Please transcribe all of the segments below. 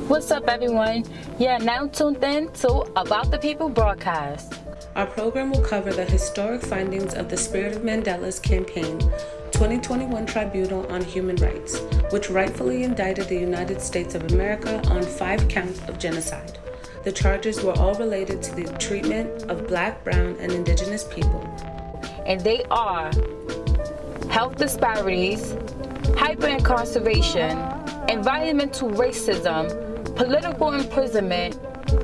What's up, everyone? You're now tuned in to About the People broadcast. Our program will cover the historic findings of the Spirit of Mandela's campaign 2021 Tribunal on Human Rights, which rightfully indicted the United States of America on 5 counts of genocide. The charges were all related to the treatment of Black, Brown, and Indigenous people. And they are health disparities, hyper-incarceration, environmental racism, political imprisonment,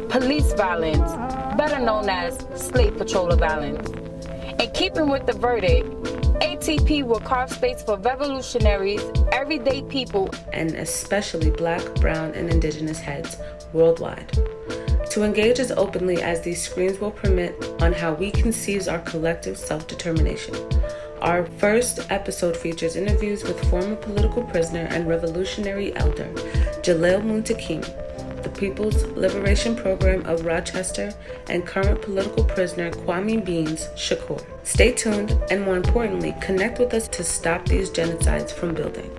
police violence, better known as slave patroller violence. In keeping with the verdict, ATP will carve space for revolutionaries, everyday people, and especially Black, Brown, and Indigenous heads worldwide, to engage as openly as these screens will permit on how we can seize our collective self-determination. Our first episode features interviews with former political prisoner and revolutionary elder Jalil Muntaqim, the People's Liberation Program of Rochester, and current political prisoner Kwame Bean's Shakur. Stay tuned, and more importantly, connect with us to stop these genocides from building.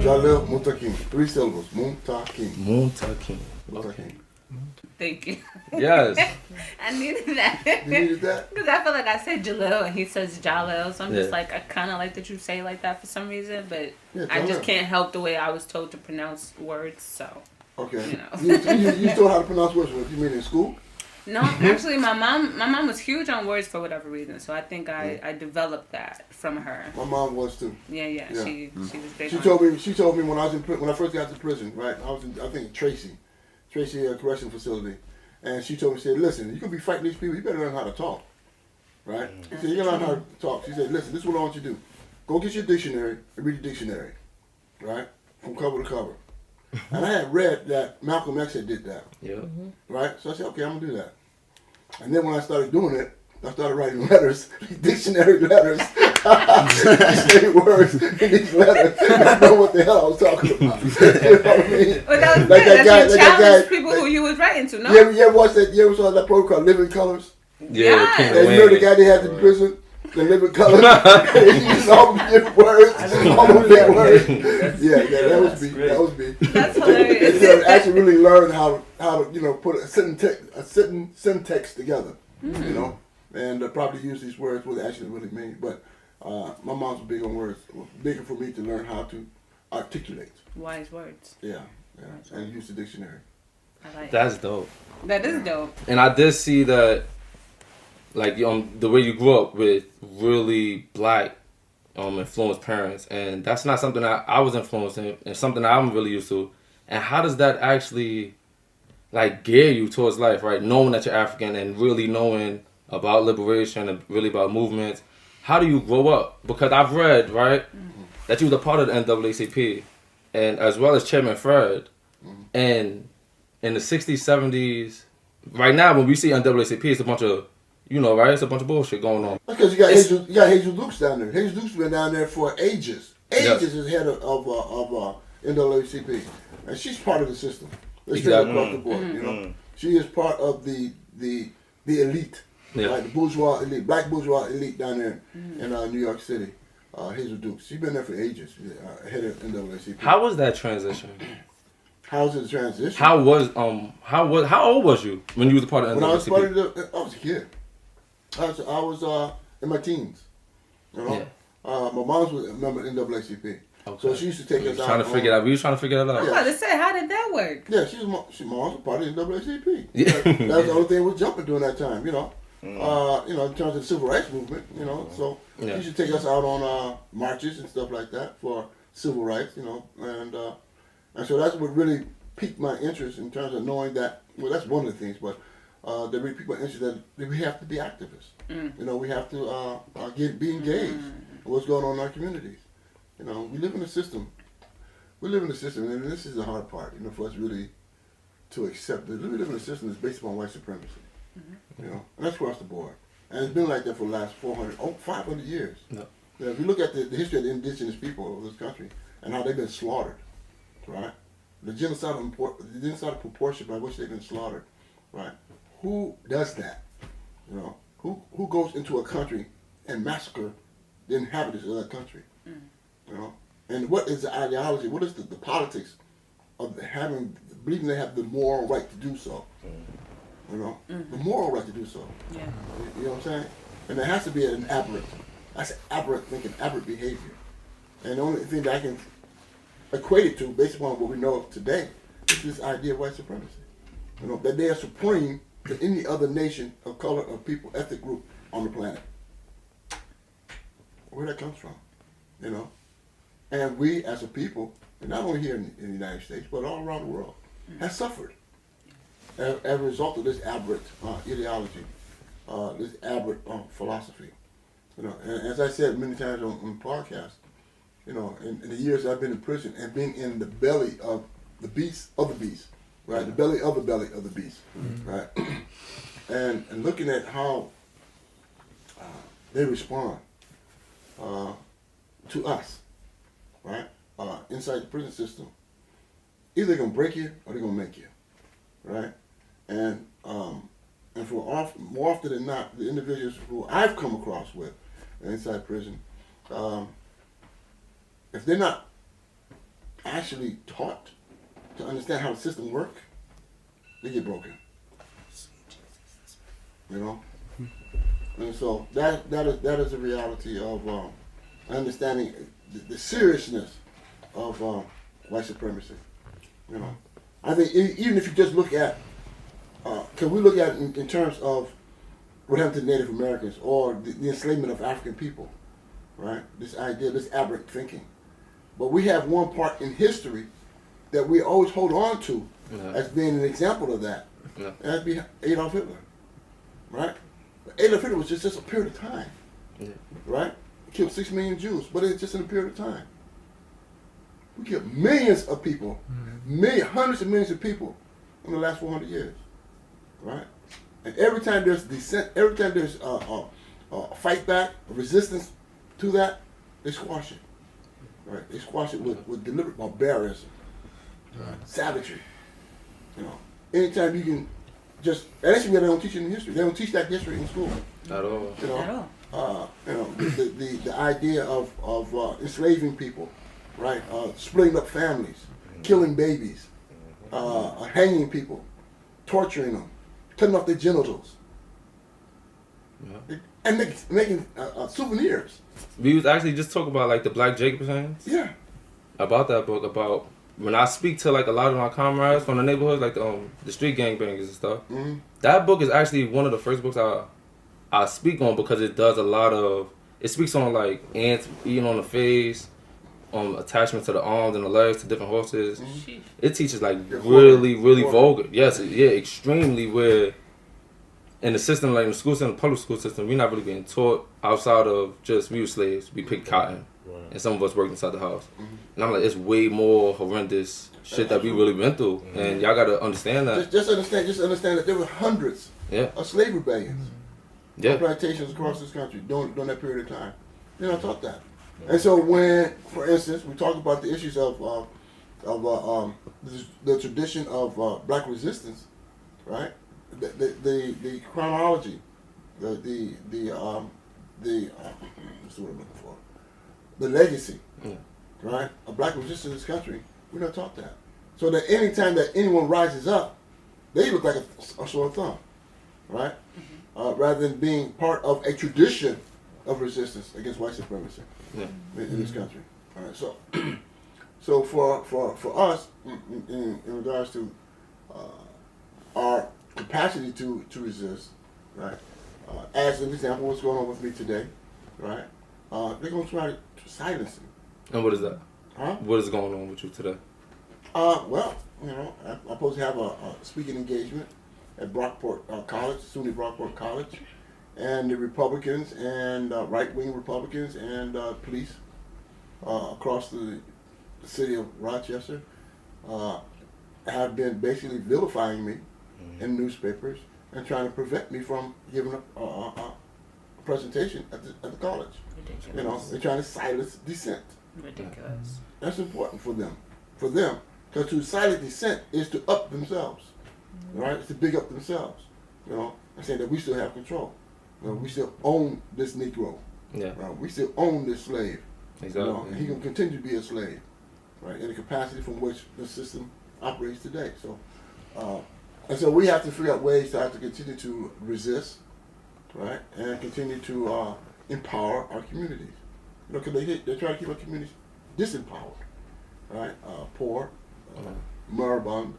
Jalil Muntaqim, 3 syllables. Muntaqim. Muntaqim. Okay. Thank you. Yes. I needed that. You needed that? Because I feel like I said Jalil and he says Jalil, so I'm just Yeah. like, I kind of like that you say like that for some reason, but Yeah, I just Jalil. can't help the way I was told to pronounce words, so. Okay. You know. You told how to pronounce words. What you mean in school? No, actually, my mom was huge on words for whatever reason, so I think I developed that from her. My mom was too. Yeah. Yeah. She was big. She on told me when I first got to prison, right? I was in, I think Tracy correctional facility, and she told me, she said, listen, you could be fighting these people, you better learn how to talk, right? She said, you gotta learn how to talk. She said, listen, this is what I want you to do. Go get your dictionary and read the dictionary, right? From cover to cover. And I had read that Malcolm X had did that, Yeah. right? So I said, okay, I'm gonna do that. And then when I started doing it, I started writing letters, dictionary letters, dictionary words in these letters. I didn't know what the hell I was talking about. You know what I mean? Well, that was Like good. that That guy- you like that challenged guy- people who you was writing to, no? You ever watched that? You ever saw that program called Living Colors? Yeah. King And you know the guy they had in prison? The Living Colors? He used all the different words, all the big words. Yeah, that was me. That was me. That's hilarious. And so I actually really learned how to put a syntax together, you know, and probably use these words what they actually really mean. But my mom's big on words. It was bigger for me to learn how to articulate. Wise words. Yeah, and use the dictionary. I like That's dope. that. Is dope. And I did see that, like, the way you grew up with really Black influenced parents, and that's not something that I was influenced in, and something that I'm really used to. And how does that actually, like, gear you towards life, right? Knowing that you're African and really knowing about liberation and really about movements. How do you grow up? Because I've read, right, that you was a part of the NAACP, and as well as Chairman Fred, and in the 60s, 70s, right now when we see NAACP, it's a bunch of, right? It's a bunch of bullshit going on. Because you got Hazel Dukes down there. Hazel Dukes been down there for ages. Ages as head of NAACP, and she's part of the system. Let's straight across the board. You know, she is part of the elite, like the bourgeois elite, Black bourgeois elite down there in New York City. Hazel Dukes. She's been there for ages. Head of NAACP. How was that transition? How's the transition? How old was you when you was a part of NAACP? When I was part of I was a kid. I was in my teens. You know, my mom was a member of NAACP, okay. so she used to take us out. We was trying to figure that out. I was about to say, how did that work? Yeah, she was part of the NAACP. Yeah. That was the only thing that was jumping during that time. In terms of the civil rights movement. So she used to take us out on marches and stuff like that for civil rights. And so that's what really piqued my interest in terms of knowing that. Well, that's one of the things, but. That really piqued my interest that we have to be activists. We have to be engaged in what's going on in our communities. We live in a system. We live in a system, and this is the hard part, for us really to accept that we live in a system that's based upon white supremacy. And that's across the board. And it's been like that for the last 500 years. No. If you look at the history of the indigenous people of this country and how they've been slaughtered, right? the genocidal proportion by which they've been slaughtered, right? Who does that? You know, who goes into a country and massacre the inhabitants of that country? You know, and what is the ideology? What is the politics of believing they have the moral right to do so? You know, the moral right to do so. Yeah. You know what I'm saying? And there has to be an aberrant. That's aberrant thinking, aberrant behavior. And the only thing that I can equate it to, based upon what we know of today, is this idea of white supremacy. You know, that they are supreme to any other nation of color, of people, ethnic group on the planet. Where that comes from, you know? And we as a people, and not only here in the United States, but all around the world, have suffered as a result of this aberrant ideology, this aberrant philosophy. You know, and as I said many times on podcasts, you know, in the years I've been in prison and being in the belly of the beast, right? The belly of the beast, right? and looking at how they respond to us, right? Inside the prison system, either they're gonna break you or they're gonna make you, right? And more often than not, the individuals who I've come across with inside prison, if they're not actually taught to understand how the system works, they get broken. You know, and so that is a reality of understanding the seriousness of white supremacy. You know, I think even if you just look at, can we look at it in terms of what happened to Native Americans or the enslavement of African people, right? This idea, this aberrant thinking. But we have one part in history that we always hold on to as being an example of that. And that'd be Adolf Hitler, right? But Adolf Hitler was just a period of time, right? He killed 6 million Jews, but it's just in a period of time. We killed millions of people, hundreds of millions of people in the last 400 years, right? And every time there's dissent, every time there's a fight back, a resistance to that, they squash it, right? They squash it with deliberate barbarism, savagery. You know, anytime you can just, and that's why they don't teach it in history. They don't teach that history in school At all. you know. At all. You know, the idea of enslaving people, right? Splitting up families, killing babies, hanging people, torturing them, cutting off their genitals, and making souvenirs. We was actually just talking about like the Black Jacobsons. Yeah. About that book, about when I speak to like a lot of my comrades from the neighborhood, like the street gangbangers and stuff. That book is actually one of the first books I speak on because it does a lot of, it speaks on like ants eating on the face, attachment to the arms and the legs to different horses. It teaches like really vulgar. Yes, yeah, extremely, where in the system, like in the school system, the public school system, we're not really being taught outside of just we were slaves, we picked cotton, and some of us worked inside the house. And I'm like, it's way more horrendous shit that we really been through, and y'all gotta understand that. Just understand that there were hundreds of slave rebellions. Plantations across this country during that period of time. They're not taught that. And so when, for instance, we talk about the issues of the tradition of black resistance, right? The chronology, what's the word I'm looking for? The legacy, right? Of black resistance in this country, we're not taught that. So that any time that anyone rises up, they look like a sore thumb, right? Rather than being part of a tradition of resistance against white supremacy in this country. All right, so for us, in regards to our capacity to resist, right? As an example, what's going on with me today, right? They're going to try to silence me. And what is that? Huh? What is going on with you today? Well, you know, I'm supposed to have a speaking engagement at Brockport College, SUNY Brockport College, and the Republicans and right-wing Republicans and police across the city of Rochester have been basically vilifying me in newspapers and trying to prevent me from giving a presentation at the college. Ridiculous. You know, they're trying to silence dissent. Ridiculous. That's important for them. For them, Because to silent dissent is to up themselves, right? It's to big up themselves, you know, and say that we still have control. You know, we still own this Negro. Yeah. Right? We still own this slave. Exactly. You know, and he can continue to be a slave, right? In the capacity from which the system operates today. So, and so we have to figure out ways to have to continue to resist, right, and continue to empower our communities. You know, because they try to keep our communities disempowered, right? Poor, moribund,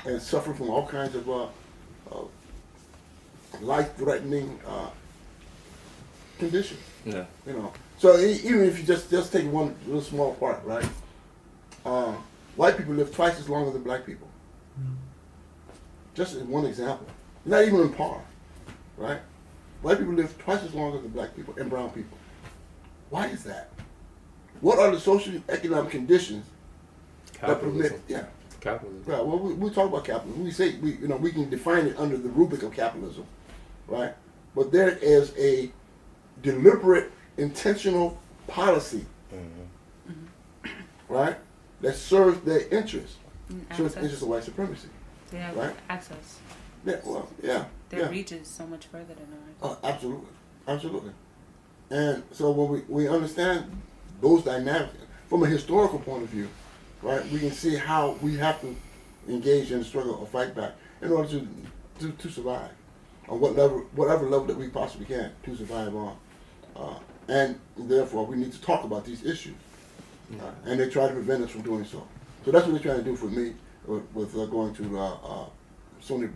and suffer from all kinds of life-threatening conditions. Yeah. You know, so even if you just take one little small part, right? White people live twice as long as black people. Just as one example, not even on par, right? White people live twice as long as the black people and brown people. Why is that? What are the social economic conditions that permit? Yeah. Capitalism. Right. Well, we talk about capitalism. We say we can define it under the rubric of capitalism, right? But there is a deliberate, intentional policy, right, that serves their interests. Serves the interests of white supremacy. They have right? access. Yeah. Well. Yeah. Their reach is so much further than ours. Oh, absolutely, absolutely. And so when we understand those dynamics from a historical point of view, right, we can see how we have to engage in the struggle or fight back in order to survive on whatever level that we possibly can to survive on. And therefore, we need to talk about these issues. And they try to prevent us from doing so. So that's what they're trying to do for me with going to Sony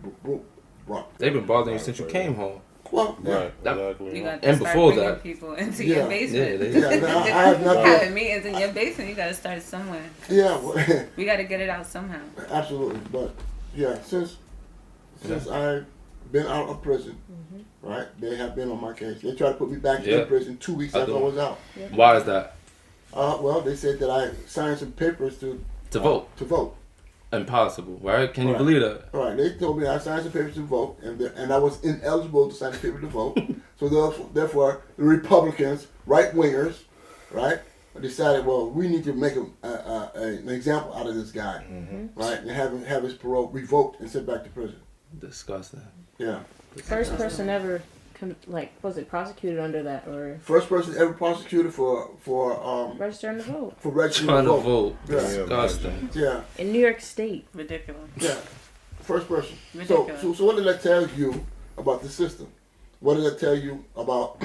Brock. They've been bothering you since you came home. Well, yeah. Right, exactly. You got to And start before bringing that. people into Yeah. your basement. I have not Having meetings in your basement, you got to start somewhere. Yeah, well, We got to get it out somehow. absolutely. But yeah, since I've been out of prison, right, they have been on my case. They tried to put me back in prison 2 weeks after I was out. Why is that? Well, they said that I signed some papers to vote. To vote. Impossible, right? Can you Right. believe that? All right, they told me I signed some papers to vote, and I was ineligible to sign the paper to vote. So therefore, the Republicans, right wingers, right, decided, well, we need to make an example out of this guy, right, and have his parole revoked and sent back to prison. Disgusting. Yeah, First person ever, was it prosecuted under that or first person ever prosecuted for registering to vote for registering Trying to to vote. vote. Yeah. Disgusting. Yeah, in New York State? Ridiculous. yeah, first person. Ridiculous. So what did that tell you about the system? What did that tell you about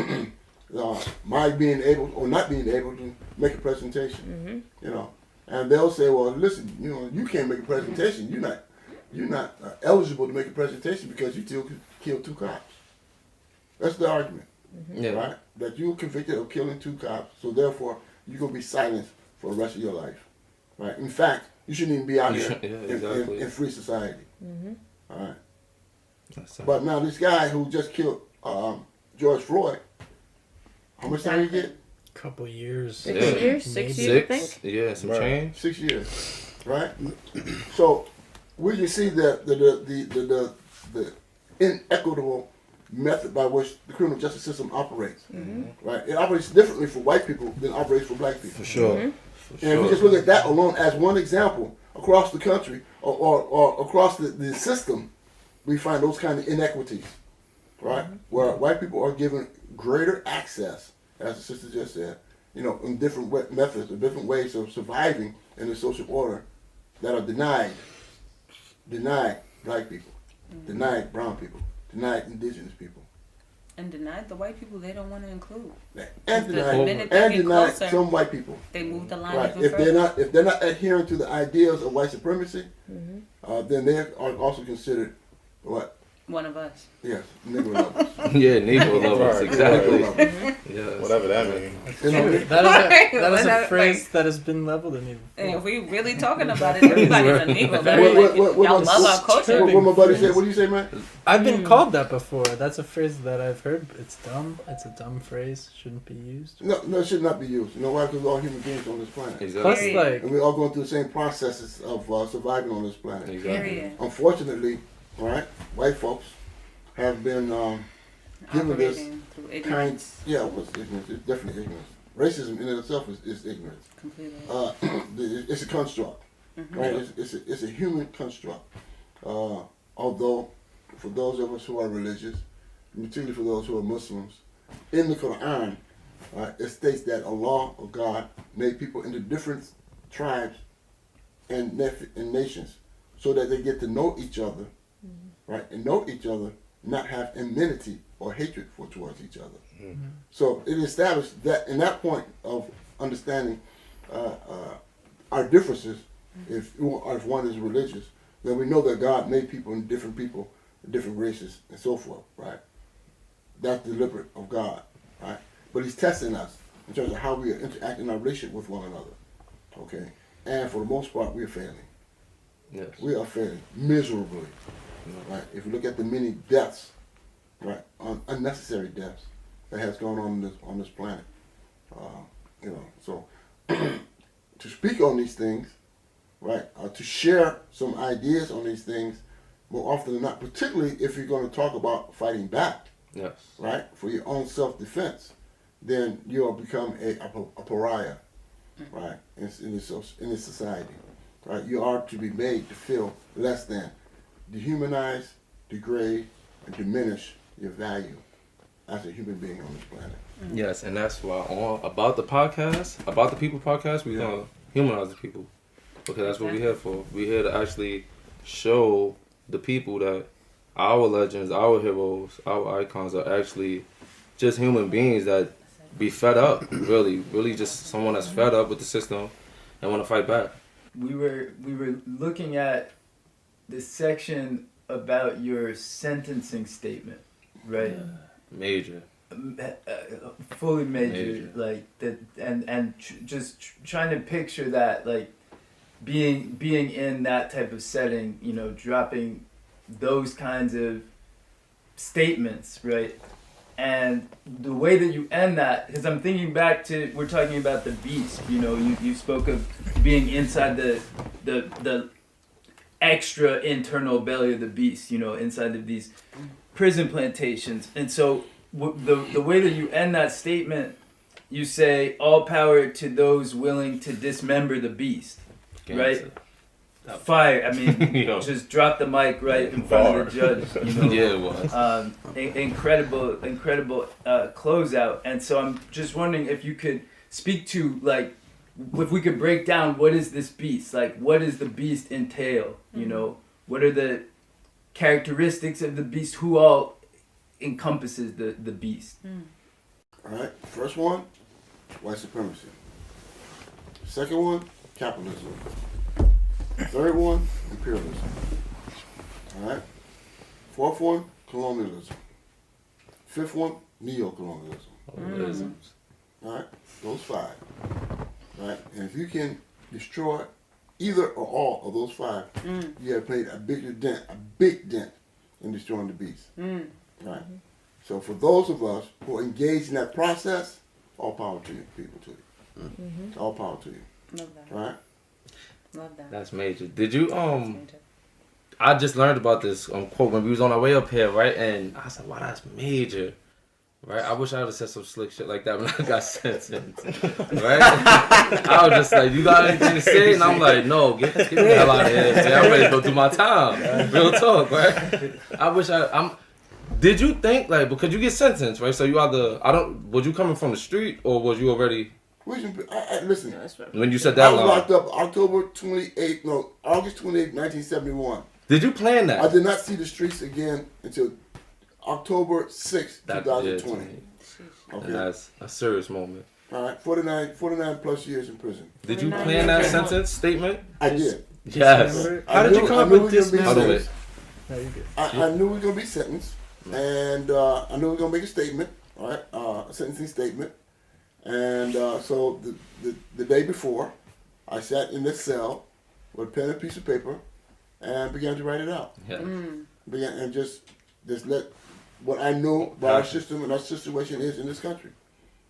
my being able or not being able to make a presentation? You know, and they'll say, well, listen, you know, you can't make a presentation. You're not eligible to make a presentation because you still killed 2 cops. That's the argument, Yeah. right? That you were convicted of killing 2 cops, so therefore you're gonna be silenced for the rest of your life, right? In fact, you shouldn't even be out here in free society. All right. But now this guy who just killed George Floyd, how much time did he get? Couple years. 6 years? 6 years, I think? Yeah, some Right. change. 6 years, right? So we can see that the inequitable method by which the criminal justice system operates, right? It operates differently for white people than it operates for black people. For sure. And if we just look at that alone as one example across the country or across the system, we find those kind of inequities, right? Where white people are given greater access, as the sister just said, you know, in different methods or different ways of surviving in the social order that are denied black people, denied brown people, denied indigenous people. And denied the white people they don't want to include. And The denied, minute they get denied closer, some white people. They move the line Right. even If further. they're not adhering to the ideals of white supremacy, then they are also considered what? One of us. Yes, Negro lovers. Yeah, Negro lovers, Right. exactly. Negro lovers. Yes. Whatever that means. You know, That is Whatever, a phrase like- that has been leveled at me before. And if we really talking about it, everybody's a Negro. But What- y'all love our culture. what my buddy said? What do you say, man? I've been called that before. That's a phrase that I've heard. It's dumb. It's a dumb phrase. Shouldn't be used. No, it should not be used. You know why? Because we're all human beings on this planet. Exactly. Plus, Period. like, And we're all going through the same processes of surviving on this planet. Exactly. Period. Unfortunately, right, white folks have been given this Operating through kind, ignorance. yeah, it was ignorance. It's definitely ignorance. racism in itself is ignorance. Completely. It's a construct, right? It's a human construct. Although, for those of us who are religious, particularly for those who are Muslims, in the Quran, it states that Allah or God made people into different tribes and nations so that they get to know each other, right? And know each other, not have enmity or hatred towards each other. So it established that in that point of understanding our differences, if one is religious, then we know that God made people, different races, and so forth, right? That's deliberate of God, right? But He's testing us in terms of how we interact in our relationship with one another, okay? And for the most part, we are failing. Yes. We are failing miserably, right? If you look at the many deaths, right, unnecessary deaths that has gone on this planet, so to speak on these things, right, to share some ideas on these things, more often than not, particularly if you're going to talk about fighting back, Yes. right, for your own self-defense, then you'll become a pariah, right, in this society, right? You are to be made to feel less than, dehumanize, degrade, and diminish your value as a human being on this planet. Yes, and that's why About the People podcast, we're going to humanize the people. Because that's what we're here for. We're here to actually show the people that our legends, our heroes, our icons are actually just human beings that be fed up, really just someone that's fed up with the system and want to fight back. We were looking at the section about your sentencing statement, right? Major. Fully major, like that, and just trying to picture that, like being in that type of setting, dropping those kinds of statements, right? And the way that you end that, because I'm thinking back to, we're talking about the beast, you spoke of being inside the extra internal belly of the beast, inside of these prison plantations. And so the way that you end that statement, you say, all power to those willing to dismember the beast, right? Fire, I mean, just drop the mic right in front of the judge, Yeah, it was. Incredible closeout. And so I'm just wondering if you could speak to, like, if we could break down, what is this beast? Like, what does the beast entail? What are the characteristics of the beast? Who all encompasses the beast? All right, first one, white supremacy. Second one, capitalism. Third one, imperialism. All right. Fourth one, colonialism. Fifth one, neo-colonialism. All right, those five. All right, and if you can destroy either or all of those five, you have made a big dent in destroying the beast. Right. So for those of us who are engaged in that process, all power to you, people, to you. All power to you. Love that. Right. Love that. That's major. Did you I just learned about this quote when we was on our way up here, right? And I said, wow, that's major. Right? I wish I would have said some slick shit like that when I got sentenced. Right? I was just like, you got anything to say? And I'm like, no, get the hell out of here. Man. I'm ready to go do my time. Real talk, right? I wish did you think, like, because you get sentenced, right? So you either, was you coming from the street or was you already? Listen, when you said that I was locked up August 28, 1971. Did you plan that? I did not see the streets again until October 6, 2020. Okay. And that's a serious moment. All right, 49 plus years in prison. Did you plan that sentence statement? I did. Yes. How did you come up with this? I knew we were going to be sentenced, and I knew we were going to make a statement, all right, a sentencing statement. And so the day before, I sat in this cell with a pen and a piece of paper and began to write it out. Yeah. Began and just let what I know about our system and our situation is in this country.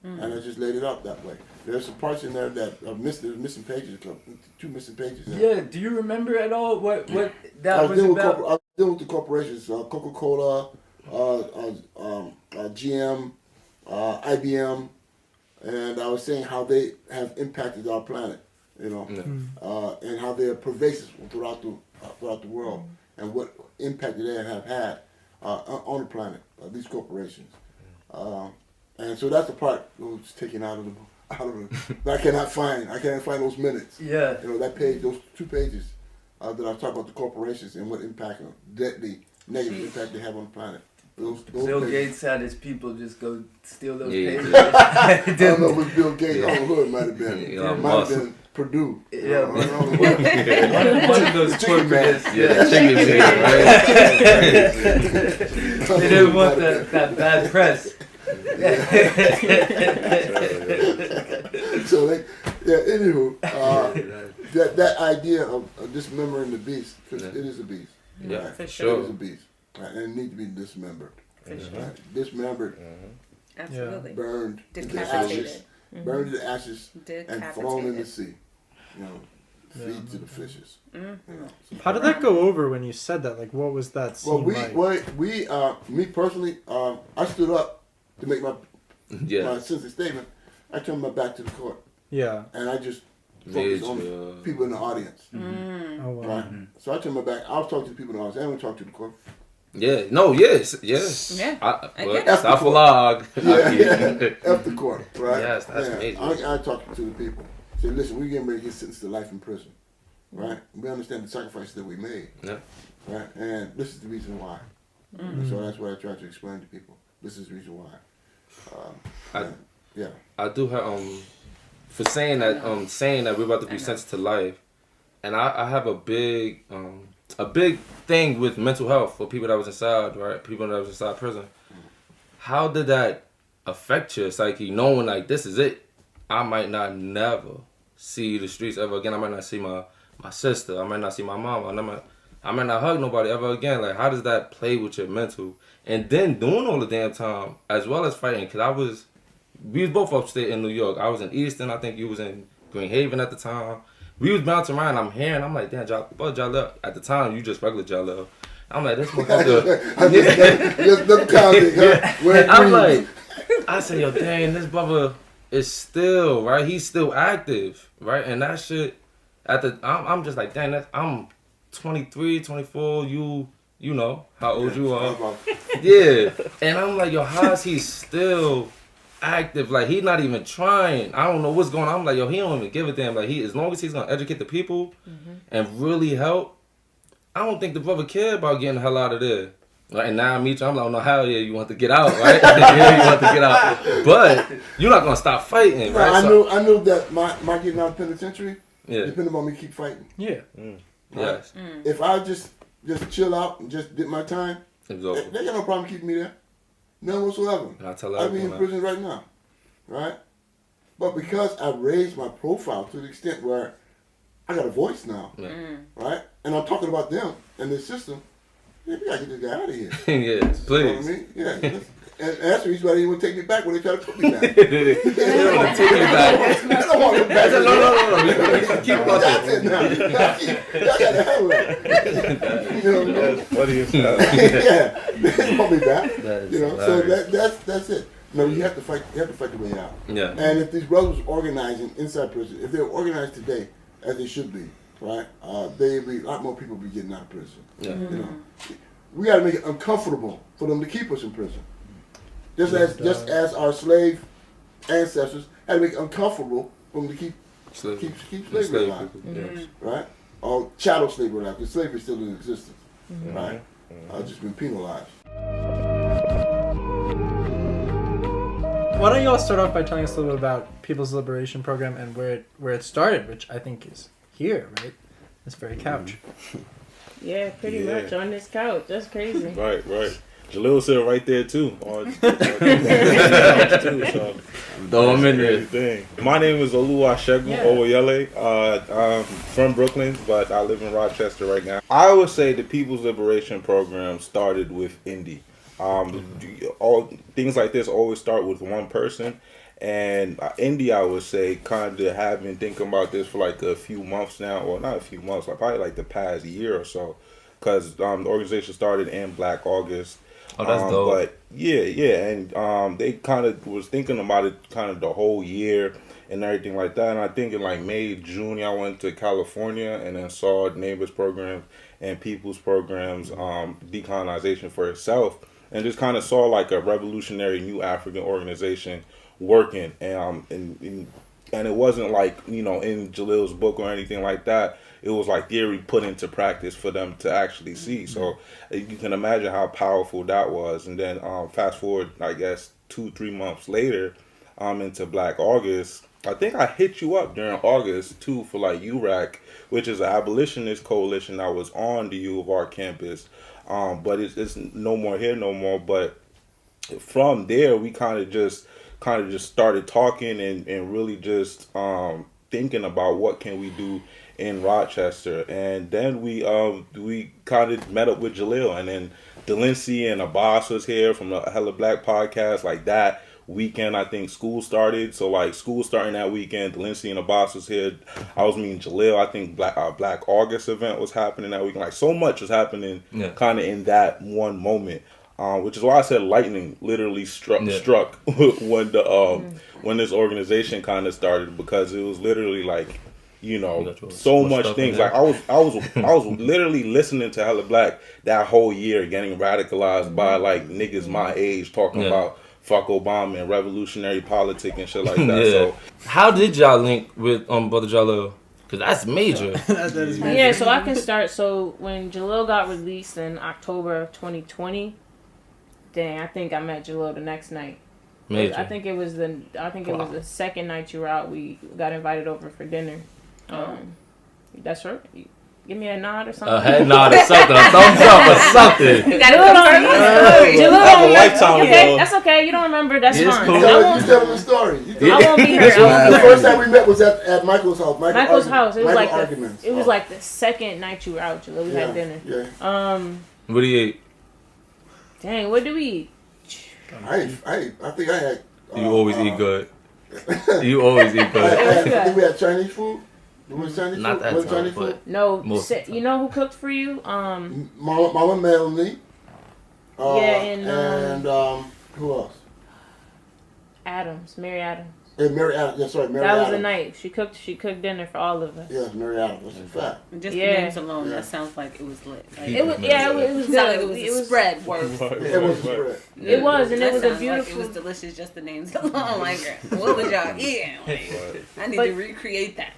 And I just laid it out that way. There's some parts in there that are missing pages, 2 missing pages. Yeah, do you remember at all what that I was about? I was dealing with the corporations, Coca-Cola, GM, IBM, and I was saying how they have impacted our planet, you know, and how they are pervasive throughout the world, and what impact they have had on the planet, these corporations. And so that's the part that was taken out of the I cannot find those minutes. Yeah. You know, that page, those 2 pages that I talk about the corporations and what impact, the negative impact they have on the planet. Those Bill pages. Gates had his people just go steal those pages. I don't know if it was Bill Gates. I don't know who it might have been. It might have been Purdue. Yeah, I don't know. one of those corporates. Chicken They didn't want that bad press. So anywho, that idea of dismembering the beast, because it is a beast. Yeah, right? for sure. It is a beast, right? And it needs to be dismembered. For sure. Right? Dismembered, Absolutely. burned into Decapitated. ashes, burned into ashes, and Decapitated. thrown in the sea. You know, feed to the fishes. You know, so. How did that go over when you said that? Like, what was that scene like? Me personally, I stood up to make my sensitive statement. I turned my back to the court. Yeah. And I just focused on people in the audience. Oh, wow. Right? So I turned my back. I was talking to the people in the audience. I didn't talk to the court. Yeah. No. Yes. Yeah. Stop a log. F the court. Right? Yes, that's major. I talked to the people. Say, listen, we're getting ready to get sentenced to life in prison. Right? We understand the sacrifices that we made. Yeah. Right? And this is the reason why. So that's what I try to explain to people. This is the reason why. I do have for saying that we're about to be sentenced to life, and I have a big thing with mental health for people that was inside, right? People that was inside prison. How did that affect your psyche, knowing like this is it? I might not never see the streets ever again. I might not see my sister. I might not see my mama. I might not hug nobody ever again. Like, how does that play with your mental? And then doing all the damn time, as well as fighting, because we was both upstate in New York. I was in Easton. I think you was in Green Haven at the time. We was bouncing around. I'm like, damn, Jalil. At the time, you just regular Jalil. I'm like, this motherfucker. I'm like, I said, yo, dang, this brother is still, right? He's still active, right? And that shit, I'm just like, dang, I'm 23, 24, you know how old you are. Yeah. And I'm like, yo, how is he still active? Like, he's not even trying. I don't know what's going on. I'm like, yo, he don't even give a damn. Like, as long as he's going to educate the people and really help, I don't think the brother care about getting the hell out of there. Like, and now I meet you, I'm like, oh no, hell yeah, you want to get out, right? Yeah, you want to get out. But you're not going to stop fighting, right? I knew that my getting out of penitentiary depended on me keep fighting. Yeah. Right? Yes. If I just chill out and just did my time, they got no problem keeping me there. None whatsoever. I'd be in prison right now. Right? But because I raised my profile to the extent where I got a voice now, right? And I'm talking about them and the system, we gotta get this guy out of here. Yes, please. You know what I mean? Yeah. And that's the reason why they didn't want to take me back when they tried to put me back. They don't want to take you back. I don't want them back. No. Keep about that. I got the hell out. You know, that's funny as hell. Yeah, they didn't want me back. You know, so that's it. No, you have to fight. You have to fight the way out. Yeah. And if these brothers organizing inside prison, if they were organized today, as they should be, right? A lot more people be getting out of prison. Yeah. You know, we got to make it uncomfortable for them to keep us in prison. Just as our slave ancestors had to make it uncomfortable for them to keep slavery alive, right? Or chattel slavery alive, because slavery is still in existence, right? Just been penalized. Why don't you all start off by telling us a little bit about People's Liberation Program and where it started, which I think is here, right? This very couch. Yeah, pretty much on this couch. That's crazy. Right. Jalil said right there too. I'm in there. My name is Oluwasegun Owoyele. I'm from Brooklyn, but I live in Rochester right now. I would say the People's Liberation Program started with Indy. All things like this always start with one person, and Indy, I would say, kind of have been thinking about this for like a few months now, or not a few months, like probably like the past year or so, because the organization started in Black August. Oh, that's dope. But and they kind of was thinking about it kind of the whole year and everything like that. And I think in like May, June, I went to California and then saw Neighbors programs and People's programs, Decolonization for Itself, and just kind of saw like a revolutionary new African organization working. And it wasn't like, you know, in Jalil's book or anything like that. It was like theory put into practice for them to actually see. So you can imagine how powerful that was. And then fast forward, I guess, 2-3 months later, into Black August. I think I hit you up during August too for like URAC, which is an abolitionist coalition that was on the U of R campus. But it's no more here no more. But from there, we kind of just started talking and really just thinking about what can we do in Rochester. And then we kind of met up with Jalil, and then Delancey and Abbas was here from the Hella Black podcast. Like that weekend, I think school started. So like school starting that weekend, Delancey and Abbas was here. I was meeting Jalil. I think Black August event was happening that weekend. Like so much was happening kind of in that one moment. Which is why I said lightning literally struck when when this organization kind of started, because it was literally like, you know, so much things. Like I was literally listening to Hella Black that whole year, getting radicalized by like niggas my age talking about fuck Obama and revolutionary politics and shit like that. So how did y'all link with Brother Jalil? Because that's major. That is major. Yeah, so I can start. So when Jalil got released in October of 2020, dang, I think I met Jalil the next night. Major. I think it was the second night you were out. We got invited over for dinner. That's right. Give me a nod or something. A head nod or something. A thumbs up or something. Jalil, lifetime okay, ago. that's okay. You don't remember. That's fine. You tell him the story. I won't be here. The first time we met was at Michael's house. Michael's house. It was Michael like like the second night you were out, Jalil. We had dinner. Yeah. What do you eat? Dang, what do we eat? I think I had. You always eat good. You always eat I good. think we had Chinese food. Chinese Not food? that Chinese time, food? No, Most you know who cooked for you? Mama Melanie. And who else? Mary Adams. Yeah, Mary Adams. That's right, Mary That was Adams. the night. She cooked dinner for all of us. Yeah, Mary Adams. That's a fact. Just the names alone, that sounds like it was lit. Like, It was good. sounded like it was spread work. It was spread. It was, and That it was a sounds beautiful. Like it was delicious, just the names alone. Like, what was y'all eating? Like, I need to recreate that.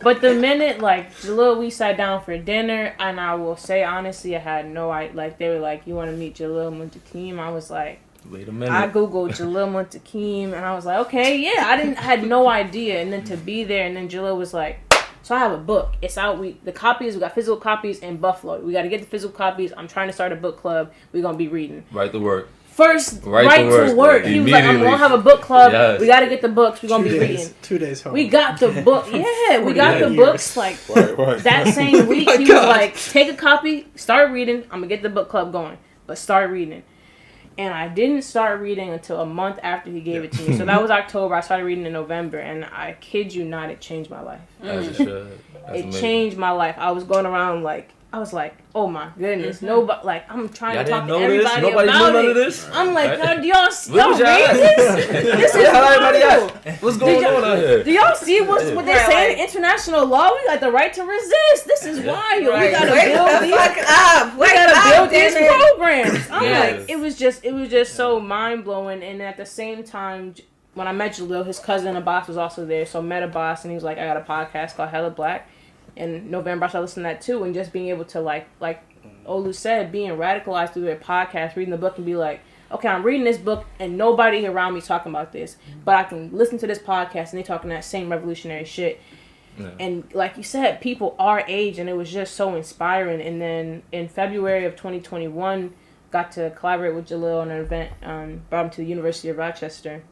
But the minute like Jalil, we sat down for dinner, and I will say honestly, I had no idea. Like they were like, "You want to meet Jalil Muntaqim?" I was like, Wait a minute. I googled Jalil Muntaqim, and I was like, okay, yeah. I had no idea, and then to be there, and then Jalil was like, so I have a book. It's out. We got physical copies in Buffalo. We got to get the physical copies. I'm trying to start a book club. We're gonna be reading. Right to work. First, right to work. He was like, I'm gonna have a book club. Yes. We got to get the books. We're gonna be reading. 2 days home. We got the book. Yeah, we got the books like right. that same week. He was like, take a copy, start reading. I'm gonna get the book club going, but start reading. And I didn't start reading until a month after he gave it to me. So that was October. I started reading in November, and I kid you not, it changed my life. As it should. That's It amazing. changed my life. I was going around like, I was like, oh my goodness, nobody, like, I'm trying Y'all to talk didn't to know this? everybody Nobody about knew none it. of this? I'm like, Right. do y'all Where was y'all read at? this? This is How everybody wild. at? What's going on out here? Do y'all see what they're saying? In international law, we got the right to resist. This is wild. We gotta build these. We gotta build these programs. I'm like, it was just so mind blowing. And at the same time, when I met Jalil, his cousin Abbas was also there. So I met Abbas, and he was like, I got a podcast called Hella Black. In November, I started listening to that too, and just being able to like Olu said, being radicalized through their podcast, reading the book, and be like, okay, I'm reading this book, and nobody around me talking about this, but I can listen to this podcast, and they talking that same revolutionary shit. Yeah. And like you said, people our age, and it was just so inspiring. And then in February of 2021, got to collaborate with Jalil on an event, brought him to the University of Rochester.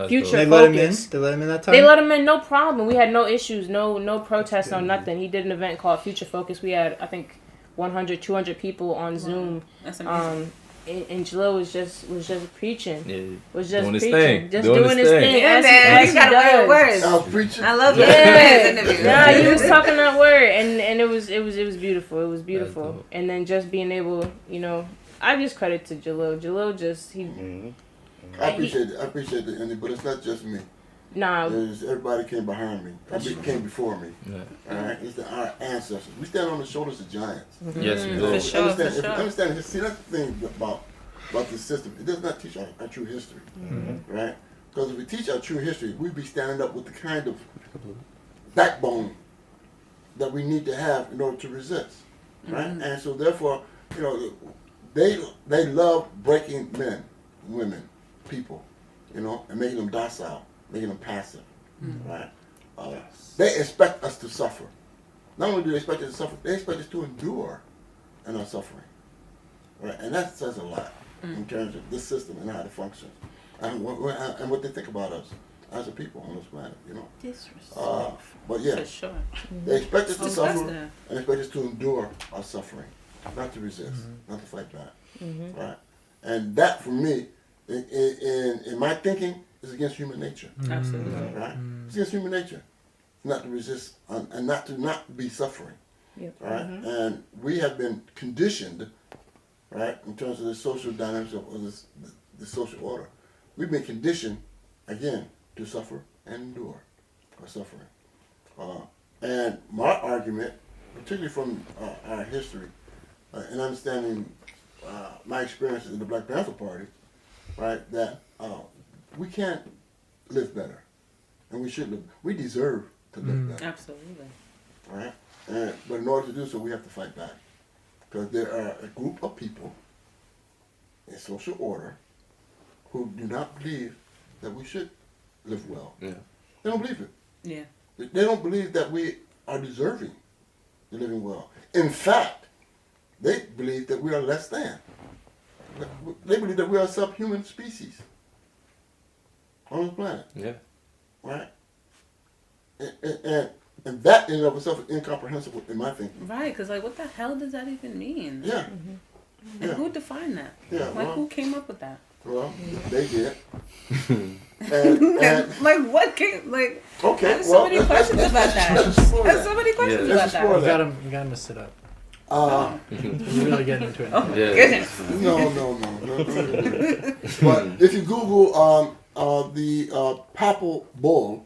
Future They Focus. let him in? They let him in that time? They let him in, no problem. We had no issues, no protests, no nothing. He did an event called Future Focus. We had, I think, 100, 200 people on Zoom. That's amazing. and Jalil was just preaching. Yeah. Was just doing his preaching. thing. Just doing his thing. Yeah, as man. he You gotta wear words. I was preaching. I love Yeah. that interview. Nah, he was talking that word, and it was beautiful. It was beautiful, cool. and then just being able, I just credit to Jalil. Jalil just I appreciate the ending, but it's not just me. Nah. Everybody came behind me. Came before me. Yeah. All right, it's our ancestors. We stand on the shoulders of giants. Yes, we do. For sure. Understand. See, that's the thing about the system. It does not teach our true history, right? Because if we teach our true history, we'd be standing up with the kind of backbone that we need to have in order to resist, right? And so, therefore, they love breaking men, women, people, and making them docile, making them passive, right? They expect us to suffer. Not only do they expect us to suffer, they expect us to endure in our suffering, right? And that says a lot in terms of this system and how it functions, and what they think about us as a people on this planet, But yeah, For sure. they expect us to suffer that. and expect us to endure our suffering, not to resist, not to fight back, right? And that, for me, in my thinking, is against human nature. Absolutely. Right? It's against human nature not to resist and not to be suffering. Yep. Right? And we have been conditioned, right, in terms of the social dynamics of the social order. We've been conditioned, again, to suffer and endure our suffering. And my argument, particularly from our history and understanding my experiences in the Black Panther Party, right, that we can't live better, and we should live. We deserve to live better. Absolutely. All right, but in order to do so, we have to fight back, because there are a group of people in social order who do not believe that we should live well. Yeah. They don't believe it. Yeah. They don't believe that we are deserving of living well. In fact, they believe that we are less than. They believe that we are a subhuman species on the planet. Yeah. Right? And that in and of itself is incomprehensible in my thinking. Right, because what the hell does that even mean? Yeah. And who defined that? Yeah, who came up with that? Well, they did. and what came, okay, I have so many questions about that. I have so many questions about that. You got him to sit up. You're really getting into it. Oh my goodness. No. But if you Google the papal bull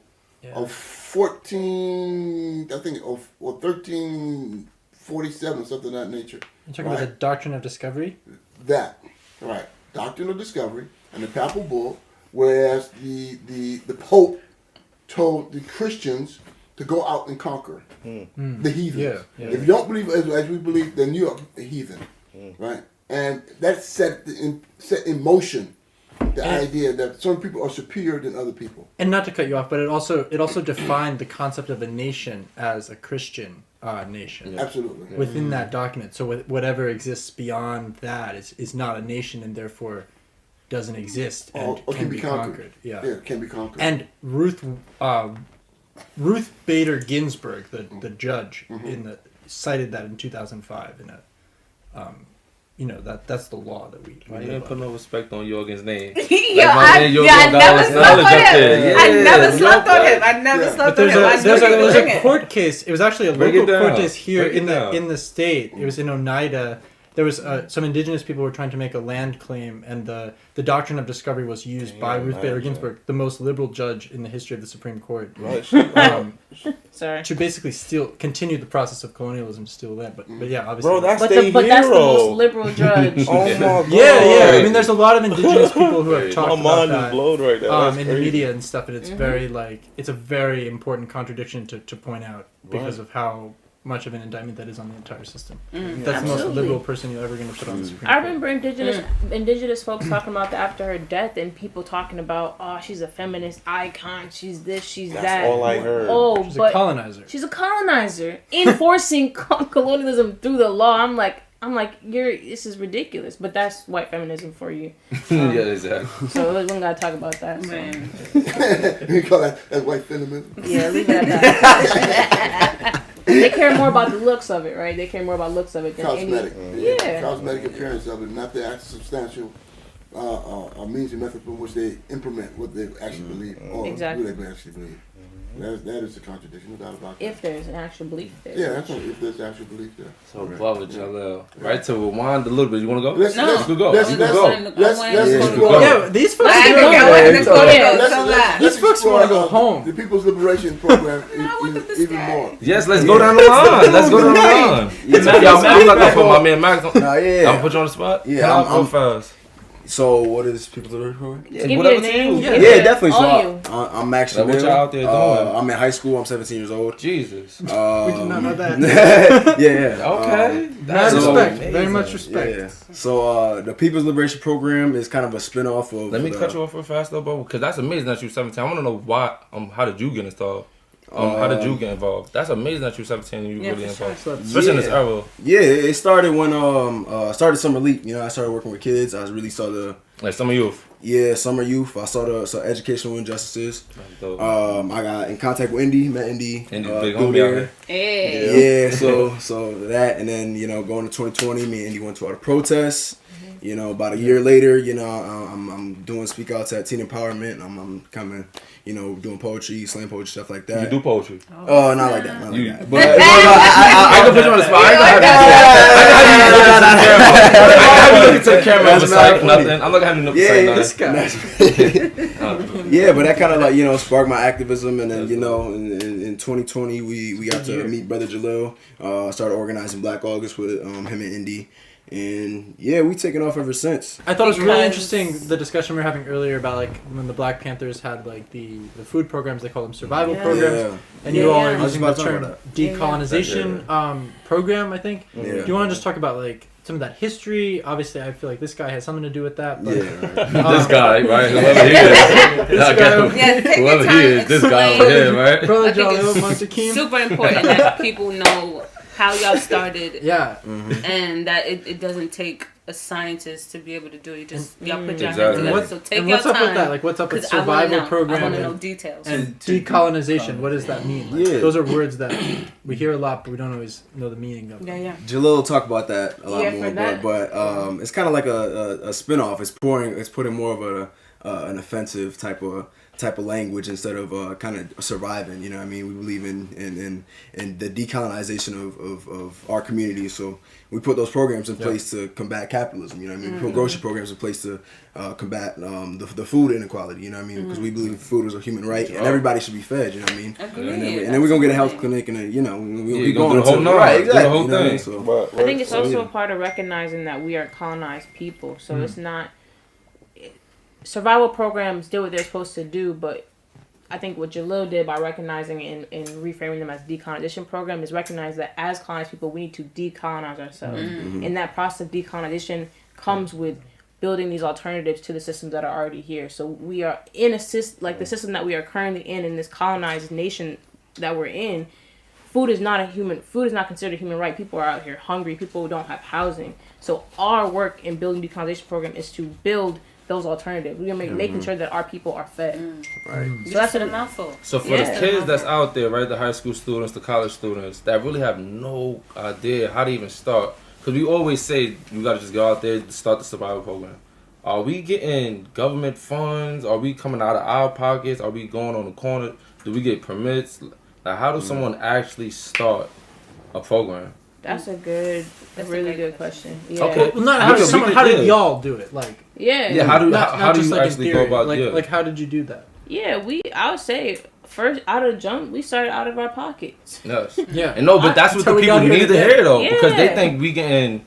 of 1347, something of that nature. You're talking about the Doctrine of Discovery? That, right. Doctrine of Discovery and the papal bull, whereas the Pope told the Christians to go out and conquer the heathens. Yeah. If you don't believe as we believe, then you are a heathen, right? And that set in motion the idea that some people are superior than other people. And not to cut you off, but it also defined the concept of a nation as a Christian nation. Yeah. Absolutely. Within that document. So whatever exists beyond that is not a nation and therefore doesn't exist and or can be conquered. Yeah, it can be conquered. And Ruth Bader Ginsburg, the judge, cited that in 2005 in a that's the law that we. Why you didn't put no respect on Jorgen's name? I never slept on him. I never slept on him. There's a court case. It was actually a local court case here in the state. It was in Oneida. There was some indigenous people who were trying to make a land claim, and the doctrine of discovery was used by Ruth Bader Ginsburg, the most liberal judge in the history of the Supreme Court, to basically continue the process of colonialism to steal land. But yeah, obviously, bro, that's but that's the most liberal judge. Oh my god! Yeah. I mean, there's a lot of indigenous people who have talked about that. My mind is blown right now. In the media and stuff, and it's very it's a very important contradiction to point out because of how much of an indictment that is on the entire system. That's the most liberal person you're ever going to put on the Supreme Court. I remember indigenous folks talking about that after her death, and people talking about, she's a feminist icon, she's this, she's that. That's all I heard. She's a colonizer. She's a colonizer, enforcing colonialism through the law. I'm like, this is ridiculous, but that's white feminism for you. Yeah, exactly. So we don't gotta talk about that. Man. You call that white feminism? Yeah, leave it at that. They care more about the looks of it, right? They care more about looks of it than cosmetic. Yeah. Cosmetic appearance of it, not the actual substantial means and methods from which they implement what they actually believe or who they actually believe. That is a contradiction, no doubt about that. If there's an actual belief there. Yeah, that's what, if there's actual belief there. So, brother Jalil, right, to rewind a little bit, you want to go? Let's go. Let's go. Yeah, these folks want to go home. The People's Liberation Program even more. Yes, let's go down the line. Let's go down the line. I'm not going to put my man Max on. I'm going to put you on the spot. Yeah, I'm fast. So what is People's Liberation Program? Give you a name. Yeah, definitely. So I'm Max Jalil. What y'all out there doing? I'm in high school. I'm 17 years old. Jesus. We did not know that. Yeah. Okay. Very much respect. Yeah. So the People's Liberation Program is kind of a spin-off of. Let me cut you off real fast though, bro, because that's amazing that you're 17. I want to know why. How did you get installed? How did you get involved? That's amazing that you're 17 and you really involved, especially in this era. Yeah, it started when started Summer Leap. You know, I started working with kids. I really saw the Summer Youth. Yeah, Summer Youth. I saw educational injustices. I got in contact with Indy, met Indy. Big homie out here. Yeah, so that, and then going to 2020, me and Indy went to all the protests. About a year later, I'm doing speak outs at Teen Empowerment. I'm coming, doing poetry, slam poetry, stuff like that. You do poetry? Oh, not like that. Not like that. But I can put you on the spot. I ain't gonna have you look into the camera and recite nothing. I'm not gonna have you recite nothing. Yeah, but that kind of sparked my activism, and then in 2020 we got to meet Brother Jalil. Started organizing Black August with him and Indy. And yeah, we taken off ever since. I thought it was really interesting the discussion we were having earlier about when the Black Panthers had the food programs, they call them survival programs, and you all are using the term decolonization program, I think. Yeah. Do you want to just talk about some of that history? Obviously, I feel like this guy has something to do with that. But, this guy, right? Whoever he is. Whoever he is, this guy over here, right? Brother Jalil, Muntaqim. Super important that people know how y'all started, and that it doesn't take a scientist to be able to do it. Y'all put your hands together. So take your time. What's up with that? What's up with survival program? I want to know details. And decolonization. What does that mean? Those are words that we hear a lot, but we don't always know the meaning of. Yeah. Jalil will talk about that a lot more, but it's kind of like a spin-off. It's putting more of an offensive type of language instead of kind of surviving. We believe in the decolonization of our community, so we put those programs in place to combat capitalism. We put grocery programs in place to combat the food inequality. Because we believe food is a human right and everybody should be fed. And then we're gonna get a health clinic, and then we'll be going the whole exactly. The whole thing. I think it's also a part of recognizing that we are colonized people, so it's not. Survival programs do what they're supposed to do, but I think what Jalil did by recognizing and reframing them as decolonization program is recognize that as colonized people, we need to decolonize ourselves. And that process of decolonization comes with building these alternatives to the systems that are already here. So we are in the system that we are currently in this colonized nation that we're in. Food is not considered a human right. People are out here hungry. People don't have housing. So our work in building decolonization program is to build those alternatives. We are making sure that our people are fed. Right. So that's a mouthful. So for the kids that's out there, right, the high school students, the college students, that really have no idea how to even start. Because we always say you got to just go out there and start the survival program. Are we getting government funds? Are we coming out of our pockets? Are we going on the corner? Do we get permits? How does someone actually start a program? That's a really good question. Yeah. Okay. Well, how did y'all do it? Yeah. How do you actually go about it? How did you do that? Yeah, I would say first out of the jump, we started out of our pockets. Yes. Yeah. And but that's what the people need to hear though, because they think we getting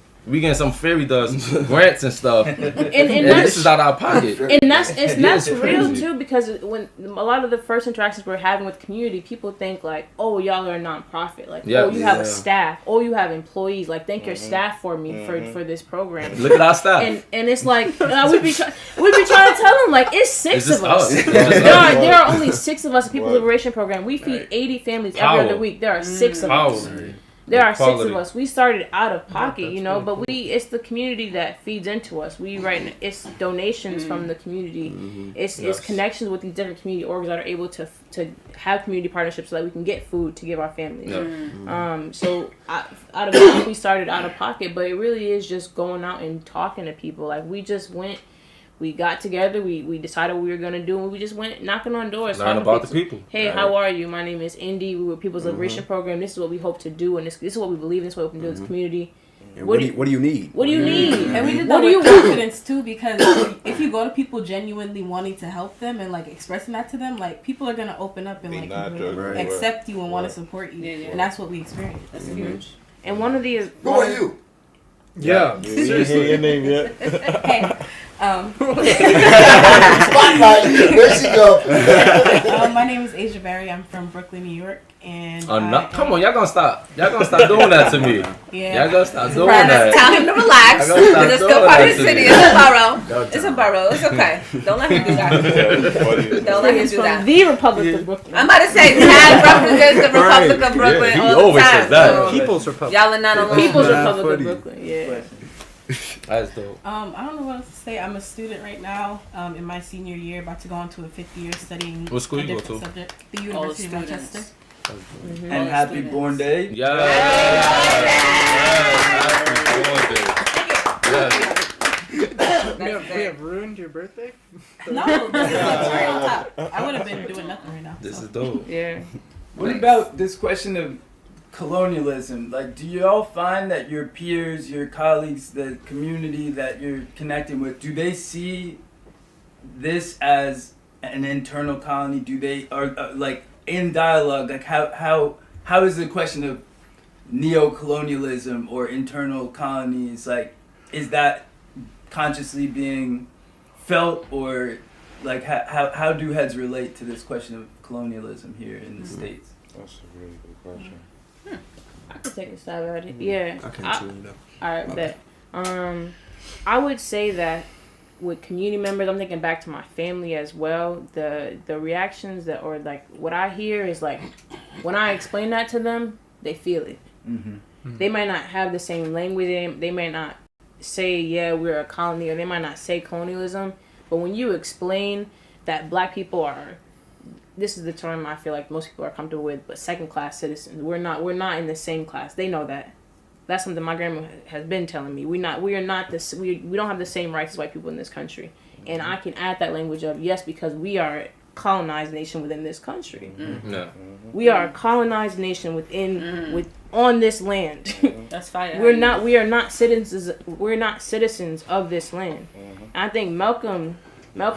some fairy dust grants and stuff, and this is out of our pocket. And that's real too, because when a lot of the first interactions we're having with the community, people think oh, y'all are a nonprofit, oh, you have a staff, oh, you have employees, thank your staff for me for this program. Look at our staff. And it's we'd be trying to tell them it's six of us. There are only 6 of us in People's Liberation Program. We feed 80 families every other week. There are 6 of us. There are 6 of us. We started out of pocket, you know, but it's the community that feeds into us. It's donations from the community. It's connections with these different community orgs that are able to have community partnerships so that we can get food to give our families. So out of it, we started out of pocket, but it really is just going out and talking to people. Like we just went. We got together, we decided what we were going to do, and we just went knocking on doors. Learn about the people. Hey, how are you? My name is Indy. We were People's Liberation Program. This is what we hope to do, and this is what we believe in. This is what we can do in this community. What do you need? What do you need? And we did that with confidence, too, because if you go to people genuinely wanting to help them and, like, expressing that to them, like, people are going to open up and, like, accept you and want to support you. And that's what we experienced. That's huge. And one of the... Who are you? Yeah. Seriously. Your name yet? Hey. Spotlight. Where'd she go? My name is Asia Berry. I'm from Brooklyn, New York, and come on, y'all gonna stop doing that to me. Yeah, y'all gonna stop doing that. Tell him to relax. It's still part of the city. It's a borough. It's a borough. It's okay. Don't let him do that. Don't let him do that. The Republic of Brooklyn. I'm about to say, Tad represents the Republic of Brooklyn he all the always time. says that. So People's Republic. y'all are not alone. People's Republic of Brooklyn. Yeah. That's dope. I don't know what else to say. I'm a student right now, in my senior year, about to go on to a 5th year studying what school a you go different to? subject, the University of Manchester. And happy born day. Yeah. We have ruined your birthday? No, this is like cherry on top. I would have been doing nothing right now. This is dope. Yeah. What about this question of colonialism? Like, do you all find that your peers, your colleagues, the community that you're connecting with, do they see this as an internal colony? Do they are like in dialogue? Like, how is the question of neo-colonialism or internal colonies, like, is that consciously being felt, or like how do heads relate to this question of colonialism here in the States? That's a really good question. I could take a stab at it. Yeah. I can too. Alright, bet. I would say that with community members, I'm thinking back to my family as well. The reactions that, or like what I hear is like, when I explain that to them, they feel it. They might not have the same language. They may not say, yeah, we're a colony, or they might not say colonialism. But when you explain that black people are, this is the term I feel like most people are comfortable with, but second-class citizens. We're not in the same class. They know that. That's something my grandma has been telling me. We don't have the same rights as white people in this country. And I can add that language of, yes, because we are a colonized nation within this country. We are a colonized nation on this land. That's fine. We are not citizens. We're not citizens of this land. I think Malcolm, I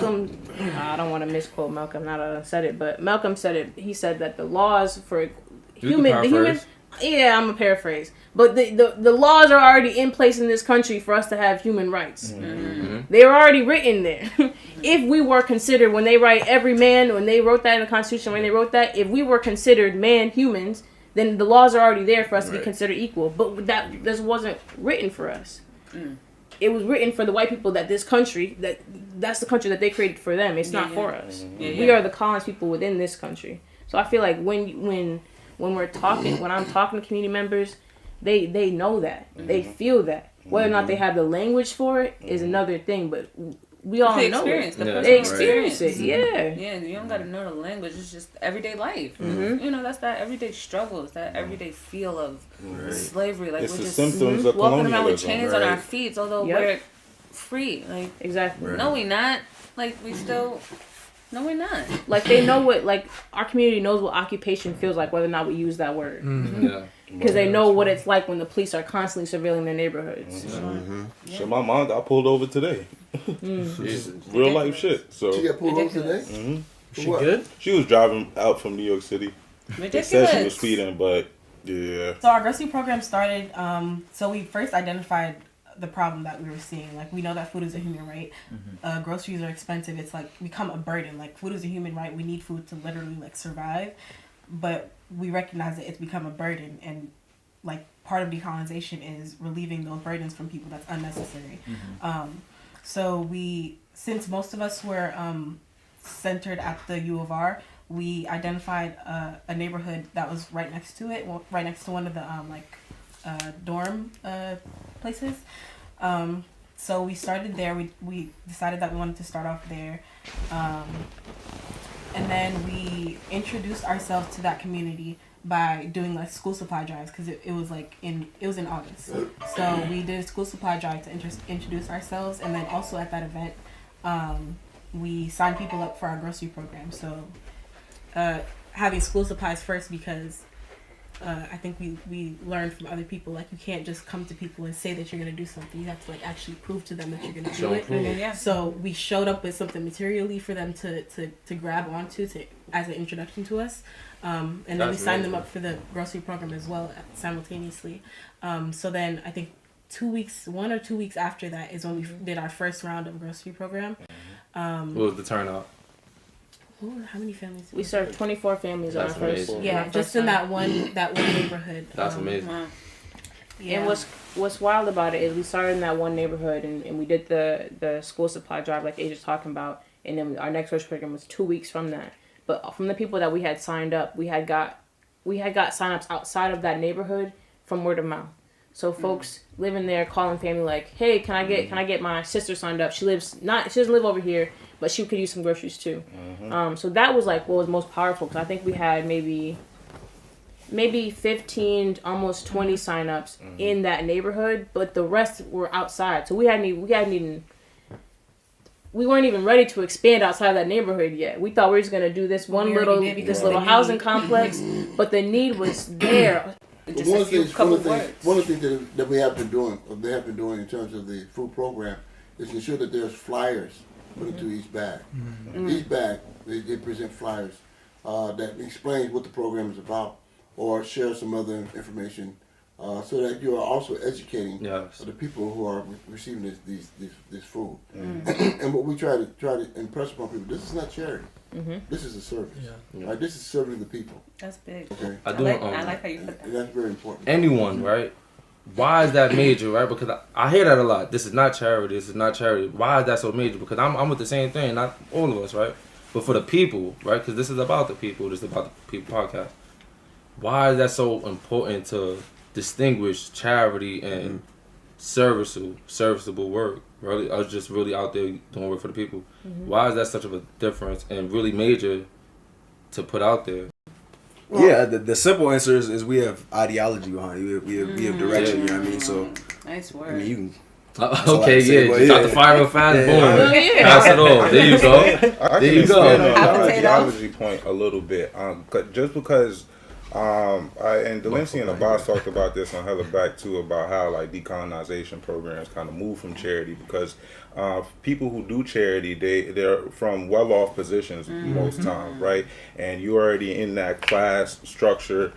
don't want to misquote Malcolm, now that I said it, but Malcolm said it. He said that the laws for human, yeah, I'm a paraphrase, but the laws are already in place in this country for us to have human rights. They were already written there. If we were considered, when they write every man, when they wrote that in the Constitution, when they wrote that, if we were considered humans, then the laws are already there for us to be considered equal. But this wasn't written for us. It was written for the white people that this country, that's the country that they created for them. It's not for us. We are the colonized people within this country. So I feel like when we're talking, when I'm talking to community members, they know that. They feel that. Whether or not they have the language for it is another thing, but we all know it. They experience it, Yeah, you don't got to know the language. It's just everyday life. You know, that's that everyday struggle. It's that everyday feel of slavery. Like, it's we're the just symptoms of walking around with colonialism, chains on our feet, although we're free. Like, exactly. No, we not. Like, we still... No, we're not. Like, they know what, like, our community knows what occupation feels like, whether or not we use that word. Because they know what it's like when the police are constantly surveilling their neighborhoods. So my mom got pulled over today. Real life shit. So she got pulled over today? She good? She was driving out from New York City. They said she was speeding, but yeah. So our grocery program started, so we first identified the problem that we were seeing. Like, we know that food is a human right. Groceries are expensive. It's like become a burden. Like, food is a human right. We need food to literally like survive. But we recognize that it's become a burden, and like part of decolonization is relieving those burdens from people. That's unnecessary. So since most of us were centered at the U of R, we identified a neighborhood that was right next to it, right next to one of the dorm places. So we started there. We decided that we wanted to start off there, and then we introduced ourselves to that community by doing like school supply drives, because it was in August. So we did a school supply drive to introduce ourselves, and then also at that event, we signed people up for our grocery program. So having school supplies first, because I think we learned from other people, like you can't just come to people and say that you're going to do something. You have to like actually prove to them that you're going to do it. Mm-hmm. So we showed up with something materially for them to grab onto as an introduction to us. And then we signed them up for the grocery program as well simultaneously. So then I think 1 or 2 weeks after that is when we did our first round of grocery program. What was the turnout? How many families? We served 24 families on our first. Yeah, just in that one neighborhood. That's amazing. Yeah. And what's wild about it is we started in that one neighborhood and we did the school supply drive like Asia's talking about, and then our next grocery program was 2 weeks from that. But from the people that we had signed up, we had got signups outside of that neighborhood from word of mouth. So folks living there calling family like, hey, can I get my sister signed up? She doesn't live over here, but she could use some groceries too. Mm-hmm. So that was like what was most powerful, because I think we had maybe 15, almost 20 signups in that neighborhood, but the rest were outside. So we weren't even ready to expand outside of that neighborhood yet. We thought we were just gonna do this little housing complex, but the need was there. One of the things that they have been doing in terms of the food program is to ensure that there's flyers put into each bag. Mm-hmm. Each bag, they present flyers that explains what the program is about, or share some other information, so that you are also educating the people who are receiving this food. Mm-hmm. And what we try to impress upon people: this is not charity. Mm-hmm. This is a service. Yeah. Right? This is serving the people. That's big. Okay. I like how you put that. That's very important. Anyone, right? Why is that major, right? Because I hear that a lot. This is not charity. This is not charity. Why is that so major? Because I'm with the same thing. Not all of us, right? But for the people, right? Because this is about the people. This is about the people podcast. Why is that so important to distinguish charity and serviceable work? Really, I was just really out there doing work for the people. Mm-hmm. Why is that such of a difference and really major to put out there? Yeah, the simple answer is we have ideology behind it. We have direction. You know what I mean? So nice word. I mean, you can. Okay, you got the fire fast, boom. Pass it on. There you go. I can expand on the ideology point a little bit. Just because. And Delancey and Abbas talked about this on Hella Back too, about how like decolonization programs kind of move from charity, because people who do charity, they're from well-off positions most times, right? And you're already in that class structure,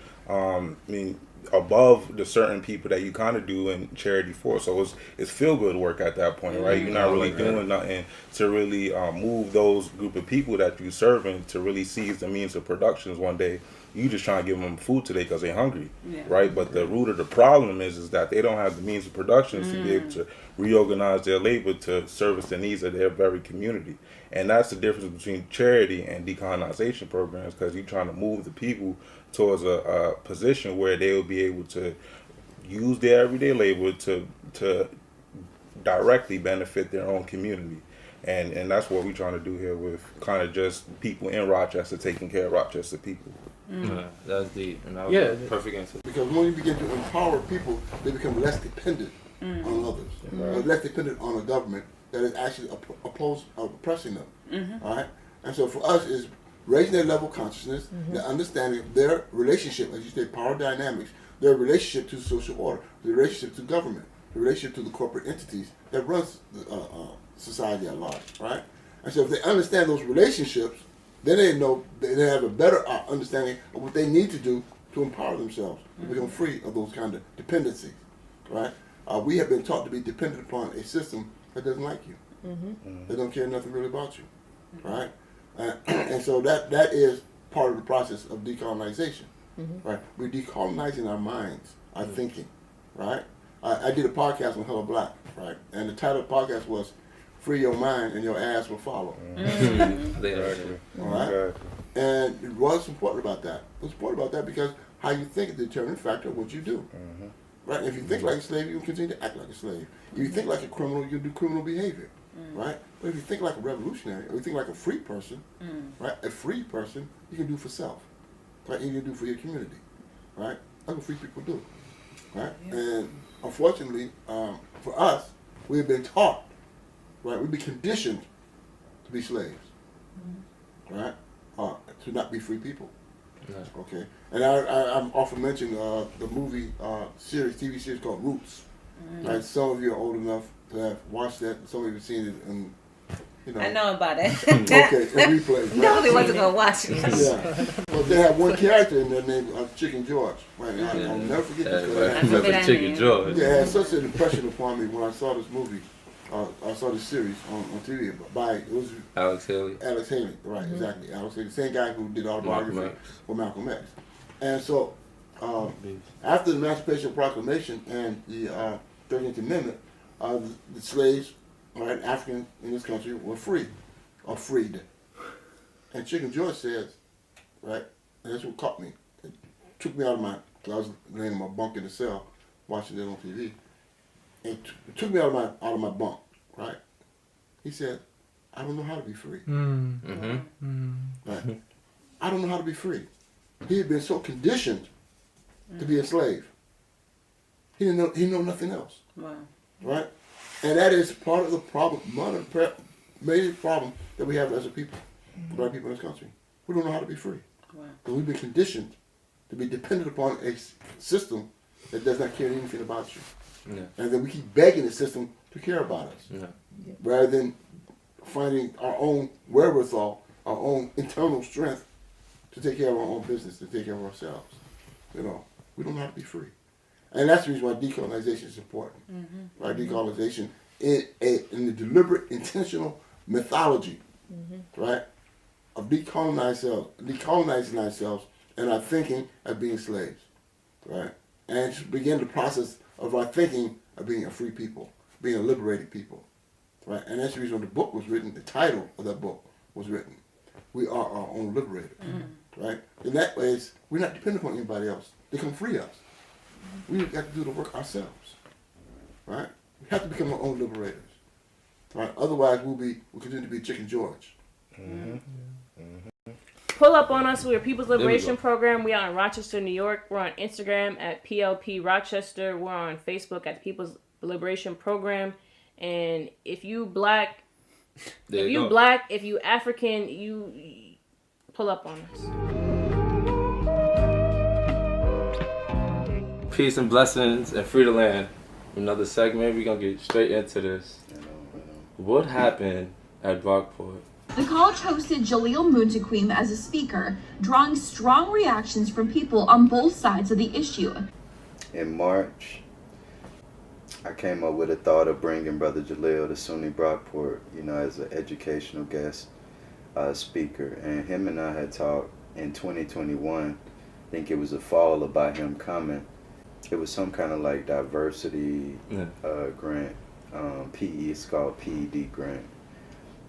above the certain people that you kind of do in charity for. So it's feel-good work at that point, right? You're not really doing nothing to really move those group of people that you're serving to really seize the means of productions one day. You just trying to give them food today because they're hungry, right? But the root of the problem is that they don't have the means of production to be able to reorganize their labor to service the needs of their very community. And that's the difference between charity and decolonization programs, because you're trying to move the people towards a position where they will be able to use their everyday labor to directly benefit their own community. And that's what we're trying to do here with kind of just people in Rochester taking care of Rochester people. That's deep, and that was a perfect answer. Because when you begin to empower people, they become less dependent on others, or less dependent on a government that is actually oppressing them. Mm-hmm. All right, and so for us is raising their level of consciousness, the understanding of their relationship, as you say, power dynamics, their relationship to social order, the relationship to government, the relationship to the corporate entities that runs society at large, right? And so if they understand those relationships, then they have a better understanding of what they need to do to empower themselves, to become free of those kind of dependencies, right? We have been taught to be dependent upon a system that doesn't like you. Mm-hmm. They don't care nothing really about you, right? And so that is part of the process of decolonization, right? We're decolonizing our minds, our thinking, right? I did a podcast on Hello Black, right? And the title of the podcast was "Free Your Mind and Your Ass Will Follow." All right. And what's important about that? What's important about that because how you think is the determining factor of what you do. Mm-hmm. Right? If you think like a slave, you will continue to act like a slave. If you think like a criminal, you'll do criminal behavior. Right? But if you think like a revolutionary, or you think like a free person, right? A free person, you can do for self. Right? You can do for your community. Right? That's what free people do. Right? Yeah. And unfortunately, for us, we've been taught, right? We've been conditioned to be slaves. Right? To not be free people. Yeah. Okay. And I'm often mentioning the movie TV series called Roots. Right? Some of you are old enough to have watched that. Some of you have seen it, and I know about it. Okay, in replays. Right? No, they wasn't gonna watch it. Yeah. Well, they have one character in there named Chicken George. Right? I'll never forget this. I remember Chicken George. Yeah, it had such an impression upon me when I saw this movie. I saw this series on TV it was Alex Haley. Right, exactly. Alex Haley, the same guy who did autobiography for Malcolm X. And so, after the Emancipation Proclamation and the 13th Amendment, the slaves, right, Africans in this country were free, or freed. And Chicken George says, right, and that's what caught me. It took me out of I was laying in my bunk in the cell, watching it on TV. It took me out of my bunk, right? He said, I don't know how to be free. Right? I don't know how to be free. He had been so conditioned to be a slave. He didn't know nothing else. Wow. Right? And that is part of the problem, one of the major problem that we have as a people, black people in this country. We don't know how to be free. Wow. Because we've been conditioned to be dependent upon a system that does not care anything about you. Yeah. And then we keep begging the system to care about us, rather than finding our own wherewithal, our own internal strength to take care of our own business, to take care of ourselves. We don't know how to be free. And that's the reason why decolonization is important. Right? Decolonization in the deliberate, intentional methodology, right, of decolonizing ourselves and our thinking of being slaves, right? And to begin the process of our thinking of being a free people, being a liberated people, right? And that's the reason the book was written, the title of that book was written. We are our own liberators, right? In that way, we're not dependent upon anybody else. They can free us. We got to do the work ourselves, right? We have to become our own liberators, right? Otherwise, we'll continue to be Chicken George. Pull up on us. We're People's Liberation Program. We are in Rochester, New York. We're on Instagram at PLP Rochester. We're on Facebook at People's Liberation Program. And if you black, if you African, you pull up on us. Peace and blessings and free the land. Another segment. We're going to get straight into this. What happened at Rockport? The college hosted Jalil Muntaqim as a speaker, drawing strong reactions from people on both sides of the issue. In March, I came up with a thought of bringing Brother Jalil to SUNY Brockport, as an educational guest speaker. And him and I had talked in 2021, I think it was the fall, about him coming. It was some kind of like diversity grant, it's called PED grant.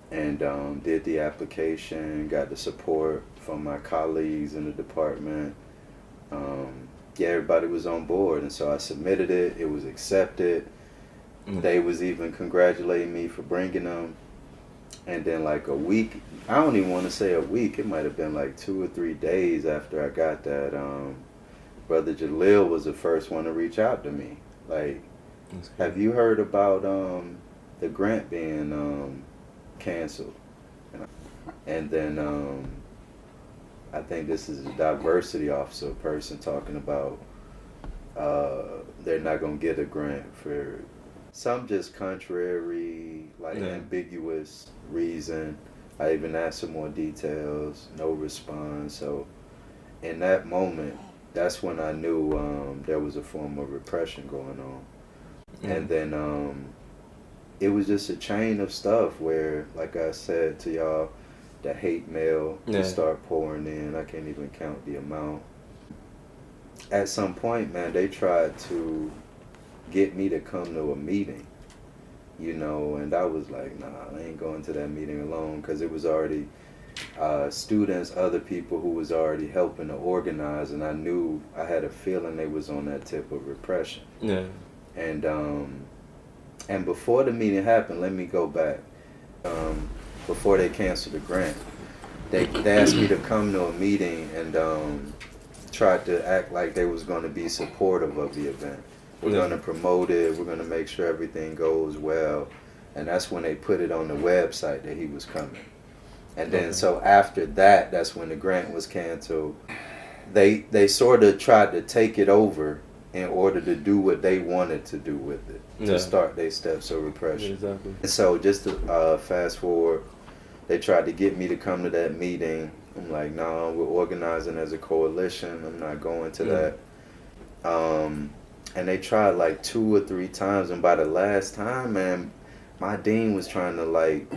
And did the application, got the support from my colleagues in the department. Everybody was on board, and so I submitted it. It was accepted. They was even congratulating me for bringing them. And then like a week, I don't even want to say a week, it might have been like 2 or 3 days after I got that, Brother Jalil was the first one to reach out to me. Like, have you heard about the grant being canceled? And then I think this is a diversity officer person talking about they're not going to get a grant for some just contrary, ambiguous reason. I even asked for more details, no response. So in that moment, that's when I knew there was a form of repression going on. And then it was just a chain of stuff where, like I said to y'all, the hate mail just start pouring in. I can't even count the amount. At some point, man, they tried to get me to come to a meeting, and I was like, nah, I ain't going to that meeting alone, because it was already, students, other people who was already helping to organize, and I knew, I had a feeling they was on that tip of repression. Yeah. And before the meeting happened, let me go back. Before they canceled the grant, they asked me to come to a meeting and tried to act like they was going to be supportive of the event. We're going to promote it. We're going to make sure everything goes well. And that's when they put it on the website that he was coming. And then so after that, that's when the grant was canceled. They sort of tried to take it over in order to do what they wanted to do with it, to start their steps of repression. Exactly. And so just to fast forward, they tried to get me to come to that meeting. I'm like, no, we're organizing as a coalition. I'm not going to that. And they tried like 2 or 3 times, and by the last time, man, my dean was trying to like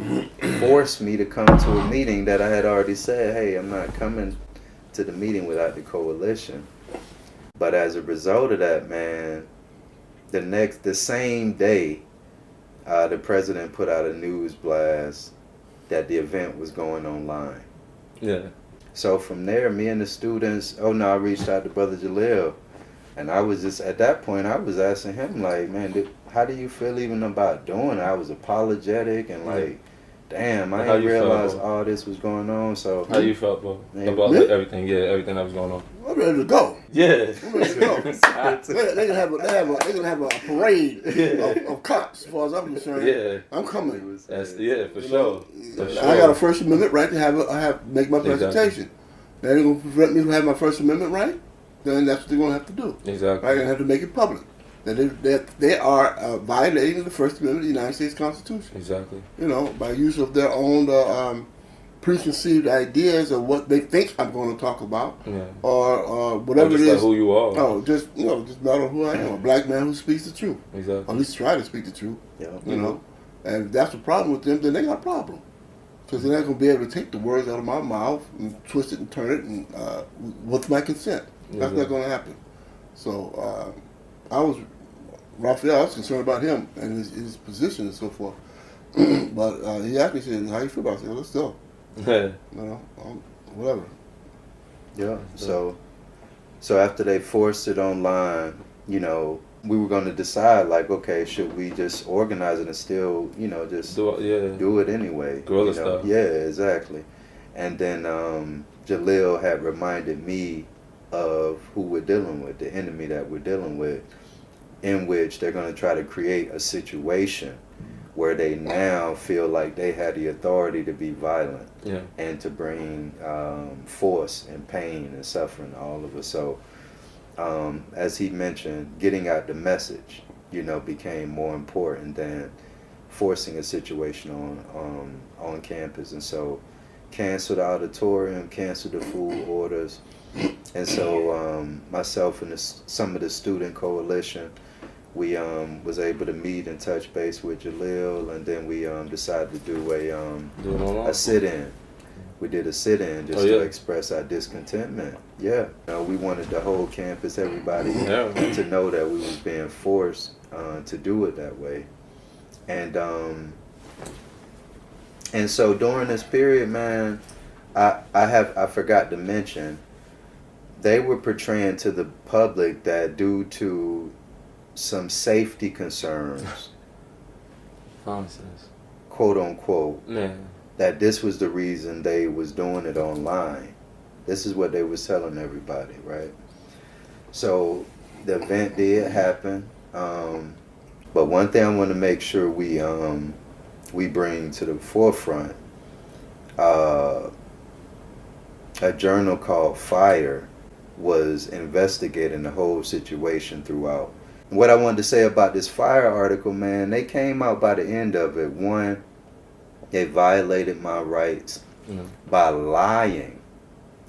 force me to come to a meeting that I had already said, hey, I'm not coming to the meeting without the coalition. But as a result of that, man, the same day, the president put out a news blast that the event was going online. Yeah. So from there, me and the students, I reached out to Brother Jalil. And I was just, at that point, I was asking him, like, man, how do you feel even about doing it? I was apologetic and like, damn, I didn't realize all this was going on. So how you felt, bro? About like, everything that was going on? I'm ready to go. Yeah. I'm ready to go. They can have a parade of cops, as far as I'm concerned. Yeah. I'm coming. That's, for sure. I got a First Amendment right to make my presentation. They're going to prevent me from having my First Amendment right? Then that's what they're going to have to do. Exactly. Right? They're going to have to make it public. That they are violating the First Amendment of the United States Constitution. Exactly. You know, by use of their own preconceived ideas of what they think I'm going to talk about, or whatever it is. Like who you are. Oh, just matter who I am. A black man who speaks the truth. Exactly. Or at least try to speak the truth. Yeah. You know, and if that's the problem with them, then they got a problem. Because they're not going to be able to take the words out of my mouth and twist it and turn it and with my consent. That's not going to happen. So Raphael, I was concerned about him and his position and so forth. But he asked me, said, how you feel about it? I said, let's go. You know, whatever. Yeah. So after they forced it online, you know, we were going to decide, like, okay, should we just organize it and still, you know, just do it anyway? Guerrilla stuff. Yeah, exactly. And then Jalil had reminded me of who we're dealing with, the enemy that we're dealing with, in which they're going to try to create a situation where they now feel like they had the authority to be violent and to bring force and pain and suffering to all of us. So as he mentioned, getting out the message, you know, became more important than forcing a situation on campus. And so canceled the auditorium, canceled the food orders. And so myself and some of the student coalition, we was able to meet and touch base with Jalil, and then we decided to do a sit-in. We did a sit-in just to express our discontentment. Yeah, you know, we wanted the whole campus, everybody, to know that we was being forced to do it that way. And so during this period, man, I forgot to mention, they were portraying to the public that due to some safety concerns, quote unquote, that this was the reason they was doing it online. This is what they was telling everybody, right? So the event did happen, but one thing I want to make sure we bring to the forefront, a journal called Fire was investigating the whole situation throughout. What I wanted to say about this Fire article, man, they came out by the end of it. One, they violated my rights by lying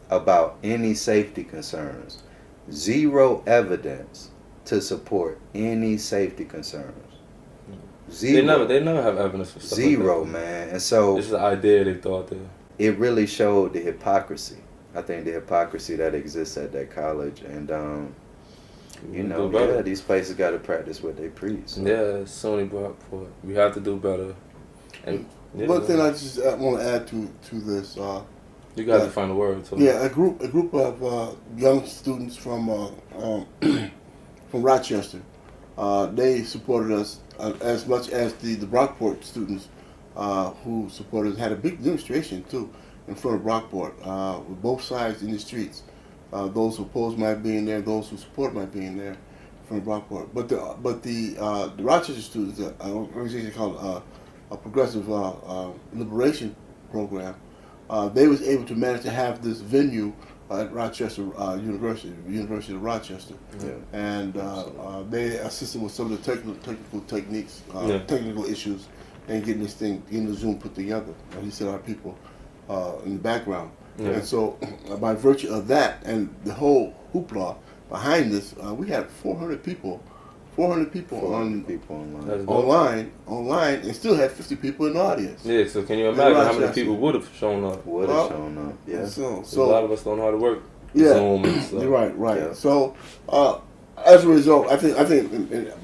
about any safety concerns. Zero evidence to support any safety concerns. Zero. They never have evidence for stuff Zero, like that. man. And so this is the idea they thought there. It really showed the hypocrisy. I think the hypocrisy that exists at that college, and you know, these places got to practice what they preach. So. Yeah, Sony brought for it. We have to do better. And one thing I just want to add to this, You got the final word. So. Yeah, a group of young students from Rochester. They supported us as much as the Brockport students who supported us. Had a big demonstration too in front of Brockport with both sides in the streets. Those who opposed my being there, those who support my being there from Brockport. But the Rochester students, an organization called a Progressive Liberation Program, they was able to manage to have this venue at Rochester University of Rochester, and they assisted with some of the technical techniques, technical issues, and getting the Zoom put together. He said our people in the background, and so by virtue of that and the whole hoopla behind this, we had 400 people online, and still had 50 people in the audience. Yeah, so can you imagine how many people would have shown up? Yeah. So a lot of us don't know how to work. Yeah, Zoom and stuff. Right. Yeah. So as a result, I think,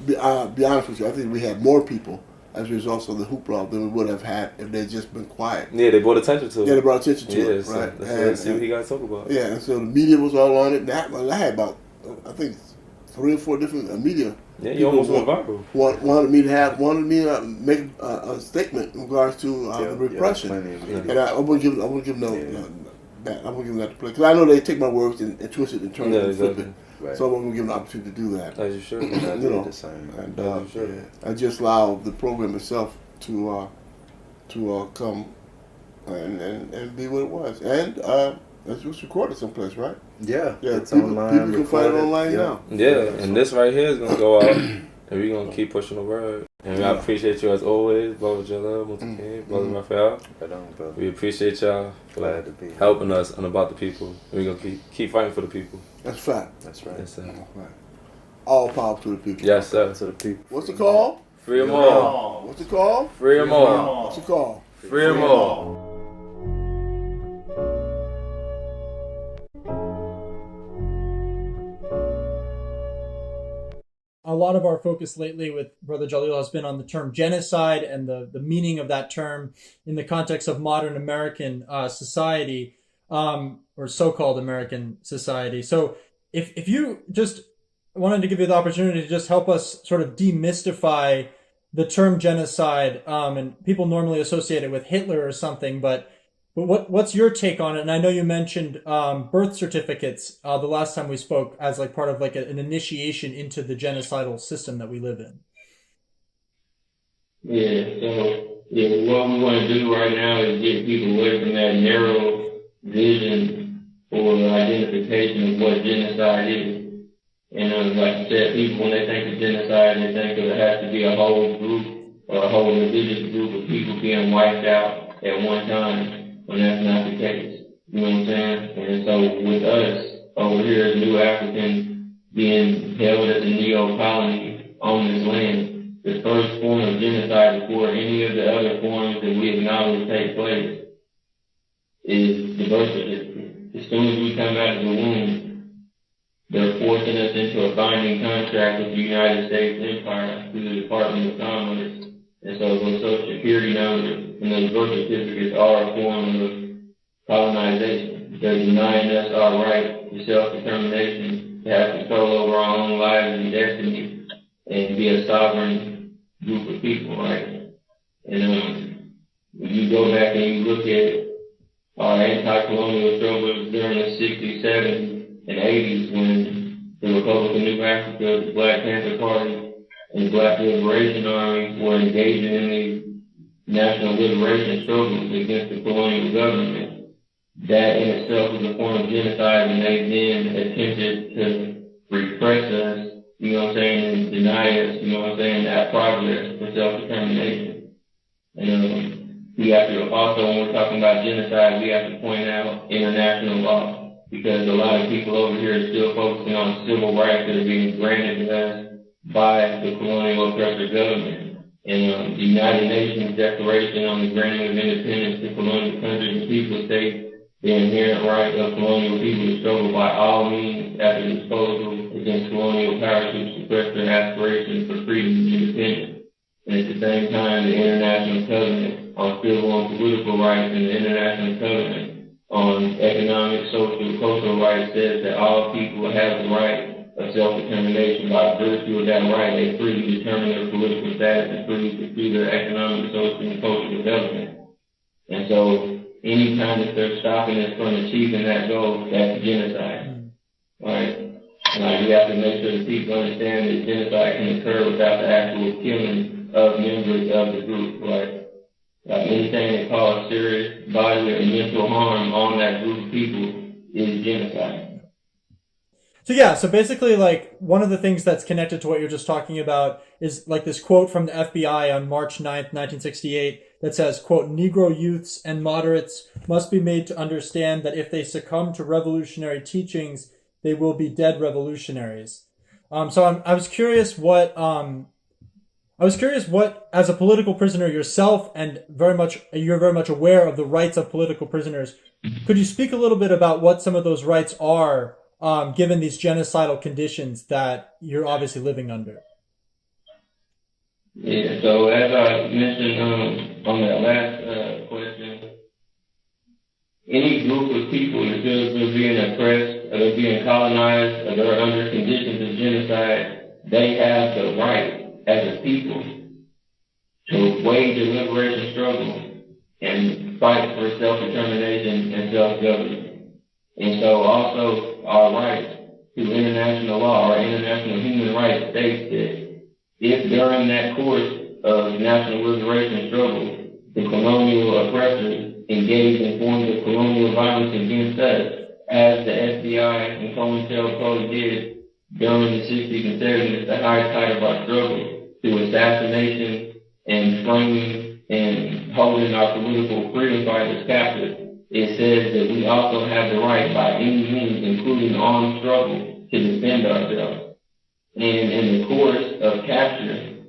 be honest with you, I think we had more people as a result of the hoopla than we would have had if they'd just been quiet. Yeah, they brought attention to it. Yeah, they brought attention to it. So right. Let's see what he got to talk about. Yeah, and so the media was all on it. I had about, I think, 3 or 4 different media. Yeah, you almost went viral. Wanted me to make a statement in regards to the repression, and I wouldn't give them that. I wouldn't give them that to play because I know they take my words and twist it and turn it and flip it. Right. So I wasn't give them the opportunity to do that. As you should. I just allow the program itself to come and be what it was, and it was recorded someplace, right? Yeah, it's people, online. People can find it online now. Yeah, and this right here is gonna go out, and we're gonna keep pushing the word. And I appreciate you as always, brother Jalil, Muntaqim, brother Raphael. We appreciate y'all for helping us and about the people. We're gonna keep fighting for the people. That's fact. That's right. Yes, sir. Right. All power to the people. Yes, sir. To the people. What's the call? Free them all. What's the call? Free them all. What's the call? Free them all. A lot of our focus lately with Brother Jalil has been on the term genocide and the meaning of that term in the context of modern American society, or so-called American society. So if you just wanted to give you the opportunity to just help us sort of demystify the term genocide, and people normally associate it with Hitler or something, but what's your take on it? And I know you mentioned birth certificates the last time we spoke as like part of like an initiation into the genocidal system that we live in. Yeah, so what we want to do right now is get people away from that narrow vision or identification of what genocide is. And like I said, people, when they think of genocide, they think of it has to be a whole group or a whole individual group of people being wiped out at one time. When that's not the case. You know what I'm saying? And so with us over here as New Africans being held as a neo-colony on this land, the first form of genocide before any of the other forms that we acknowledge take place is the birth certificate. As soon as we come out of the womb, they're forcing us into a binding contract with the United States Empire through the Department of Commerce. And so those Social Security numbers and those birth certificates are a form of colonization. They're denying us our right to self-determination, to have control over our own lives and destiny, and be a sovereign group of people, right? And when you go back and you look at our anti-colonial struggles during the 60s, 70s, and 80s when the Republic of New Africa, the Black Panther Party, and the Black Liberation Army were engaging in these national liberation struggles against the colonial government. That in itself was a form of genocide, and they then attempted to repress us, you know what I'm saying, and deny us, you know what I'm saying, that progress for self-determination. And we have to also, when we're talking about genocide, we have to point out international law, because a lot of people over here are still focusing on civil rights that are being granted to us by the colonial oppressor government. And the United Nations Declaration on the Granting of Independence to Colonial Countries and People states the inherent right of colonial people to struggle by all means at the disposal against colonial powers to suppress their aspirations for freedom and independence. And at the same time, the International Covenant on Civil and Political Rights and the International Covenant on economic, social, cultural rights says that all people have the right of self-determination. By virtue of that right, they freely determine their political status and freely pursue their economic, social, and cultural development. And so, any time that they're stopping us from achieving that goal, that's genocide. Right? Like, we have to make sure that people understand that genocide can occur without the actual killing of members of the group. Right? Like, anything that causes serious bodily or mental harm on that group of people is genocide. So yeah, so basically, like, one of the things that's connected to what you're just talking about is like this quote from the FBI on March 9th, 1968 that says, quote, "Negro youths and moderates must be made to understand that if they succumb to revolutionary teachings, they will be dead revolutionaries." So I was curious what, as a political prisoner yourself, and you're very much aware of the rights of political prisoners, could you speak a little bit about what some of those rights are, given these genocidal conditions that you're obviously living under? Yeah, so as I mentioned on that last question, any group of people that feels they're being oppressed, or they're being colonized, or they're under conditions of genocide, they have the right as a people to wage a liberation struggle and fight for self-determination and self-government. And so also our rights through international law, our international human rights states that if during that course of national liberation struggle, the colonial oppressors engaged in forms of colonial violence against us, as the FBI and COINTELPRO did during the 60s and 70s, the high tide of our struggle, through assassination and framing and holding our political freedom fighters captive, it says that we also have the right by any means, including armed struggle, to defend ourselves. And in the course of capture,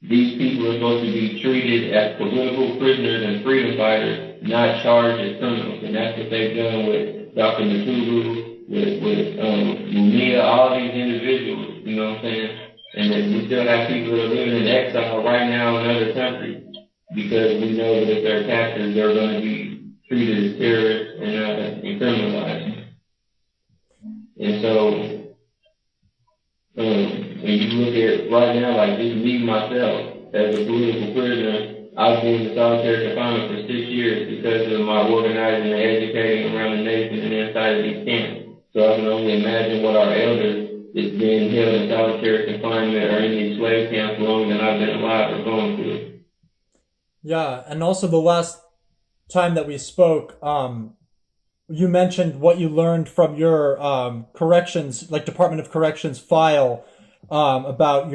these people are supposed to be treated as political prisoners and freedom fighters, not charged as criminals. And that's what they've done with Dr. Matugu, with Mumia, all these individuals, you know what I'm saying? And then we still have people that are living in exile right now in other countries because we know that if they're captured, they're going to be treated as terrorists and criminalized. And so, when you look at right now, like just me, myself, as a political prisoner, I've been in solitary confinement for 6 years because of my organizing and educating around the nation and inside of these camps. So I can only imagine what our elders that's been held in solitary confinement or in these slave camps longer than I've been alive are going through. Yeah, and also the last time that we spoke, you mentioned what you learned from your corrections, like Department of Corrections file, about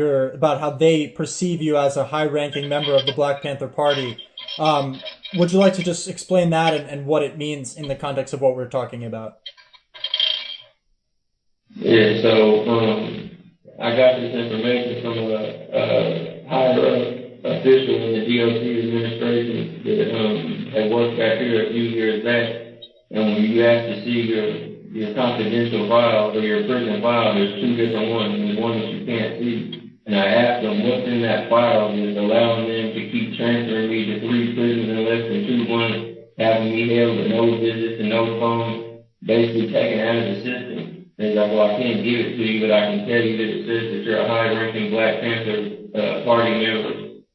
how they perceive you as a high-ranking member of the Black Panther Party. Would you like to just explain that and what it means in the context of what we're talking about? Yeah, so I got this information from a higher official in the DOC administration that had worked back here a few years back. And when you ask to see your confidential file or your prison file, there's two different ones. There's one that you can't see. And I asked them what's in that file that is allowing them to keep transferring me to 3 prisons in less than 2 months, having me held with no visits and no phone, basically taken out of the system. And he's like, well, I can't give it to you, but I can tell you that it says that you're a high-ranking Black Panther Party member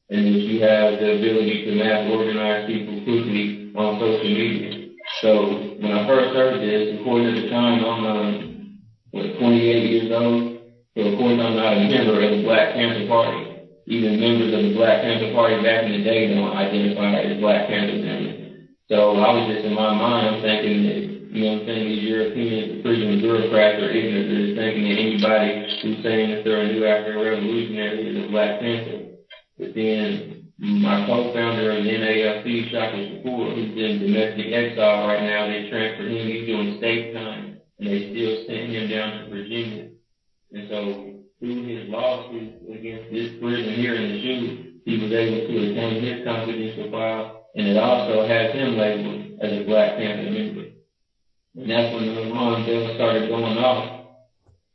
and that you have the ability to mass organize people quickly on social media. So when I first heard this, according to the time, I'm 28 years old. So of course I'm not a member of the Black Panther Party. Even members of the Black Panther Party back in the day don't identify as Black Panther members. So I was just in my mind, I'm thinking that, you know what I'm saying, these European prison bureaucrats are ignorant. They're just thinking that anybody who's saying that they're a new African revolutionary is a Black Panther. But then my co-founder of the NALC, Shakur, who's in domestic exile right now, they transferred him. He's doing state time, and they still sent him down to Virginia. And so through his lawsuit against this prison here in the shoe, he was able to attain his confidential file, and it also has him labeled as a Black Panther member. And that's when the alarm bell started going off.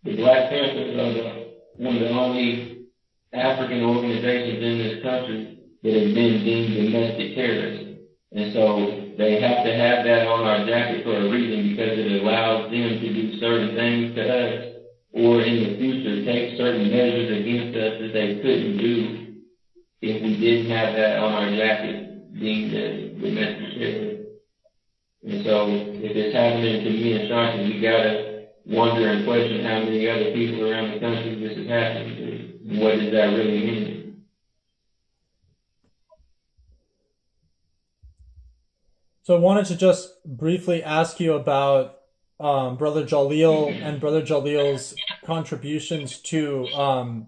The Black Panthers are one of the only African organizations in this country that have been deemed domestic terrorists. And so they have to have that on our jacket for a reason, because it allows them to do certain things to us, or in the future take certain measures against us that they couldn't do if we didn't have that on our jacket deemed as domestic. And so if it's happening to me and Shanti, we gotta wonder and question how many other people around the country this is happening to. What does that really mean? So I wanted to just briefly ask you about Brother Jalil and Brother Jalil's contributions to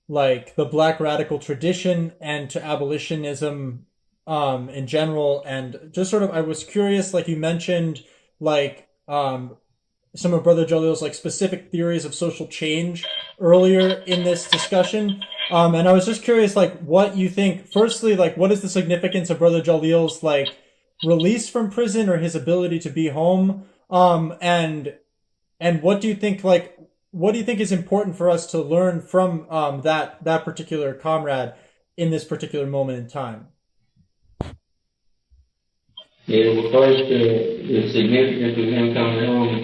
like the Black radical tradition and to abolitionism in general, and just sort of, I was curious, like you mentioned, like some of Brother Jalil's like specific theories of social change earlier in this discussion, and I was just curious, like what you think. Firstly, like what is the significance of Brother Jalil's like release from prison or his ability to be home, and what do you think, like what do you think is important for us to learn from that particular comrade in this particular moment in time? Yeah, well, first, the significance of him coming home,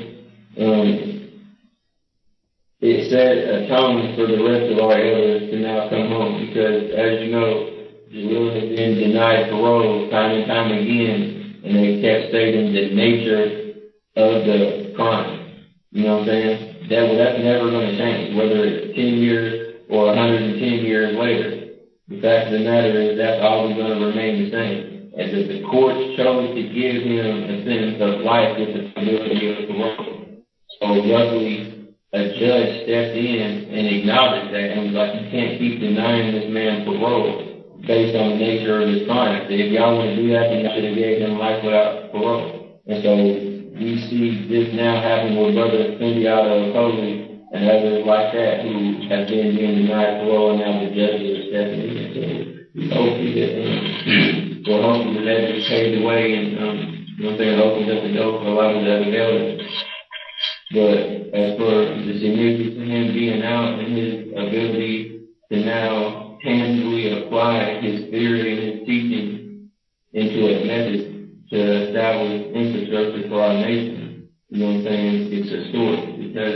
it set a tone for the rest of our elders to now come home, because, as you know, Jalil has been denied parole time and time again, and they kept stating the nature of the crime. You know what I'm saying? That's never going to change, whether it's 10 years or 110 years later. The fact of the matter is that's always going to remain the same. And that the courts chose to give him a sentence of life with the possibility of parole. So luckily, a judge stepped in and acknowledged that and was like, you can't keep denying this man parole based on the nature of his crime. So if y'all want to do that, then you should have gave him life without parole. And so we see this now happen with Brother Colonies and others like that who have been being denied parole, and now the judges are stepping in. So we hopefully that just paves the way, and you know what I'm saying, opens up the door for a lot of the other elders. But as for the significance of him being out and his ability to now tangibly apply his theory and his teaching into a method to establish infrastructure for our nation, you know what I'm saying, it's a story. Because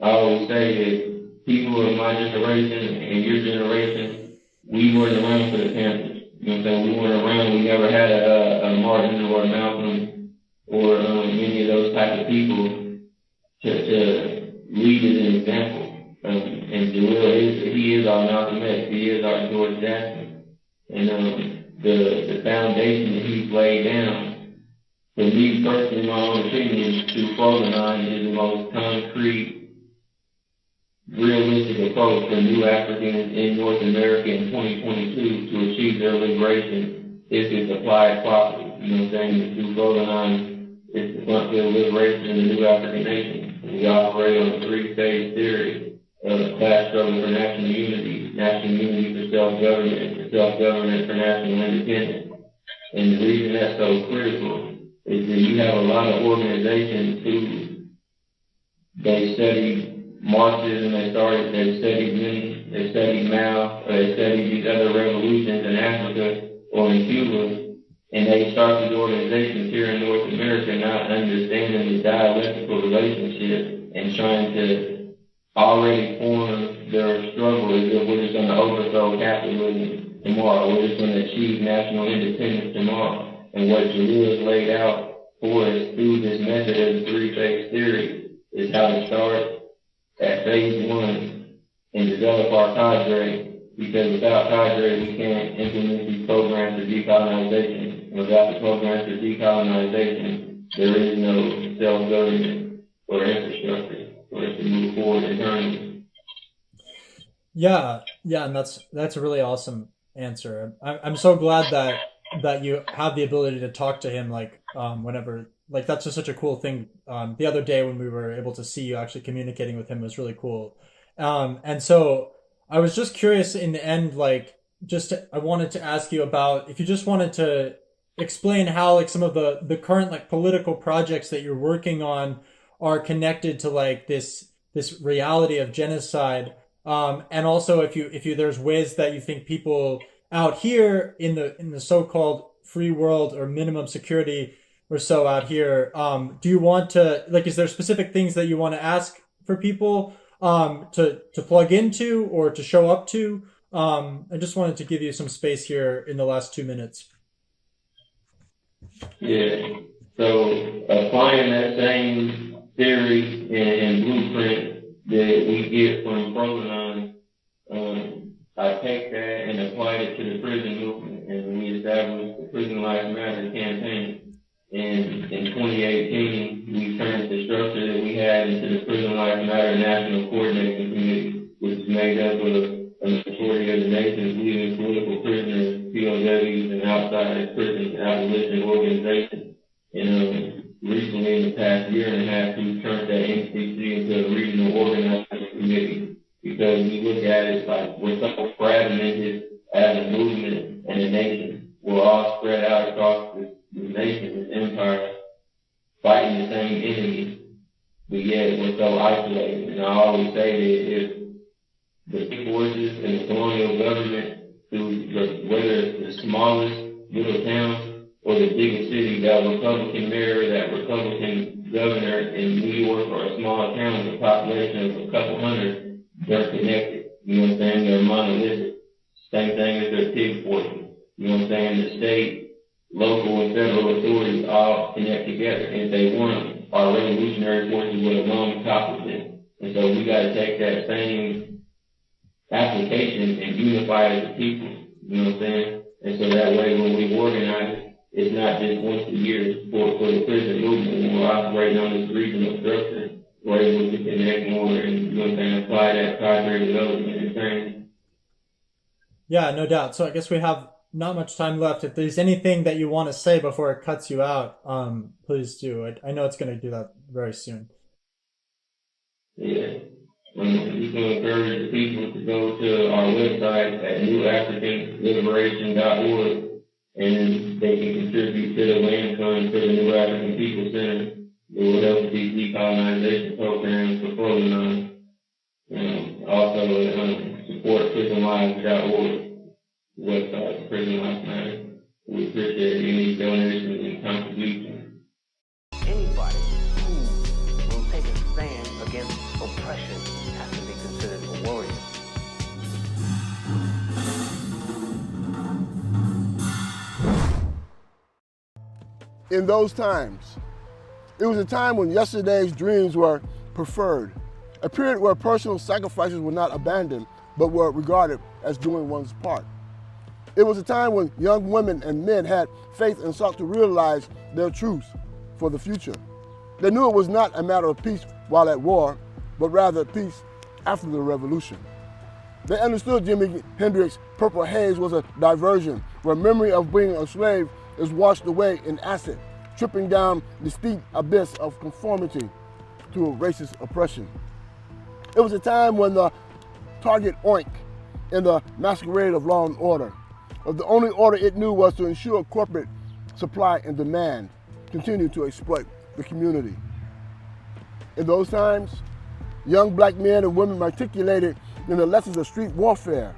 I always say that people of my generation and your generation, we weren't around for the Panthers. You know what I'm saying? We weren't around. We never had a Martin or a Malcolm or any of those type of people to lead as an example. And Jalil is our Malcolm X. He is our George Jackson. And the foundation that he's laid down, for me personally, in my own opinion, through Proline is the most concrete, realistic approach for new Africans in North America in 2022 to achieve their liberation if it's applied properly. You know what I'm saying? Through Proline, it's the front field liberation of the new African nation. We operate on a three-phase theory of class struggle for national unity for self-government for national independence. And the reason that's so critical is that you have a lot of organizations who they study Marxism, they studied Lenin, they studied Mao, or they studied these other revolutions in Africa or in Cuba, and they start these organizations here in North America not understanding the dialectical relationship and trying to already form their struggle as if we're just going to overthrow capitalism tomorrow, we're just going to achieve national independence tomorrow. And what Jalil has laid out for us through this method of the three-phase theory is how to start at phase one and develop our cadre, because without cadre we can't implement these programs for decolonization. Without the programs for decolonization, there is no self-government or infrastructure for us to move forward internally. Yeah, and that's a really awesome answer. I'm so glad that you have the ability to talk to him like whenever. Like, that's just such a cool thing. The other day when we were able to see you actually communicating with him was really cool. And so I was just curious in the end, like, I wanted to ask you about, if you just wanted to explain how, like, some of the current, like, political projects that you're working on are connected to, like, this reality of genocide. And also if you there's ways that you think people out here in the so-called free world or minimum security or so out here. Do you want to, like, is there specific things that you want to ask for people to plug into or to show up to? I just wanted to give you some space here in the last 2 minutes. Yeah. So applying that same theory and blueprint that we get from Provolone, I take that and applied it to the prison movement, and we established the Prison Lives Matter campaign. And in 2018, we turned the structure that we had into the Prison Lives Matter National Coordinating Committee, which is made up of a majority of the nation's leading political prisoners, POWs, and outside prison abolition organizations. And recently, in the past year and a half, we've turned that NCC into a regional organizing committee, because we look at it like we're so fragmented as a movement and a nation. We're all spread out across the nation, this empire, fighting the same enemy, but yet we're so isolated. And I always say that if the big forces and the colonial government, whether it's the smallest little town or the biggest city, that Republican mayor, that Republican governor in New York, or a small town with a population of a couple hundred, they're connected. You know what I'm saying? They're monolithic. Same thing as their pig forces. You know what I'm saying? The state, local, and federal authorities all connect together. And if they want, our revolutionary forces would have long toppled them. And so we got to take that same application and unify it as a people. You know what I'm saying? And so that way, when we organize, it's not just once a year for the prison movement. When we're operating on this regional structure, we're able to connect more and, you know what I'm saying, apply that cadre development and training. Yeah, no doubt. So I guess we have not much time left. If there's anything that you want to say before it cuts you out, please do. I know it's going to do that very soon. Yeah. We can encourage the people to go to our website at newafricanliberation.org, and they can contribute to the land fund for the New African People Center. It will help with these decolonization programs for Provolone. Also, support prisonlives.org website, Prison Lives Matter. We appreciate any donations and contributions. Anybody who will take a stand against oppression has to be considered a warrior. In those times, it was a time when yesterday's dreams were preferred, a period where personal sacrifices were not abandoned, but were regarded as doing one's part. It was a time when young women and men had faith and sought to realize their truths for the future. They knew it was not a matter of peace while at war, but rather peace after the revolution. They understood Jimi Hendrix's Purple Haze was a diversion, where memory of being a slave is washed away in acid, tripping down the steep abyss of conformity to a racist oppression. It was a time when the target oink in the masquerade of law and order, but the only order it knew was to ensure corporate supply and demand continued to exploit the community. In those times, young black men and women matriculated in the lessons of street warfare,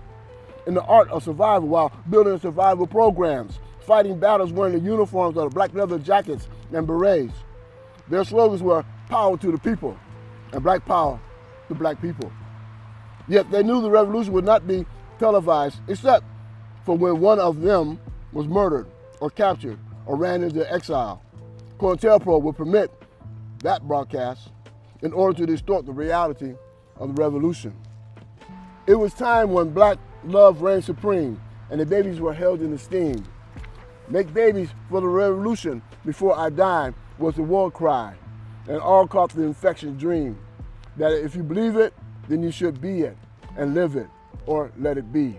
in the art of survival while building survival programs, fighting battles wearing the uniforms of the black leather jackets and berets. Their slogans were power to the people and black power to black people. Yet they knew the revolution would not be televised except for when one of them was murdered or captured or ran into exile. COINTELPRO would permit that broadcast in order to distort the reality of the revolution. It was time when black love reigned supreme and the babies were held in esteem. Make babies for the revolution before I die was the war cry, and all caught the infectious dream that if you believe it, then you should be it and live it or let it be.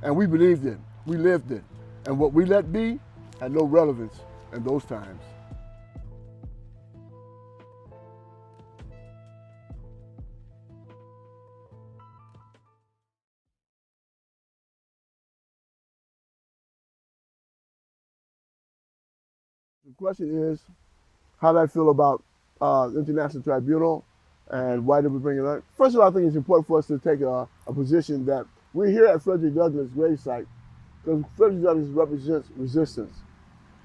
And we believed it, we lived it, and what we let be had no relevance in those times. The question is, how do I feel about the International Tribunal and why did we bring it up? First of all, I think it's important for us to take a position that we're here at Frederick Douglass' gravesite because Frederick Douglass represents resistance.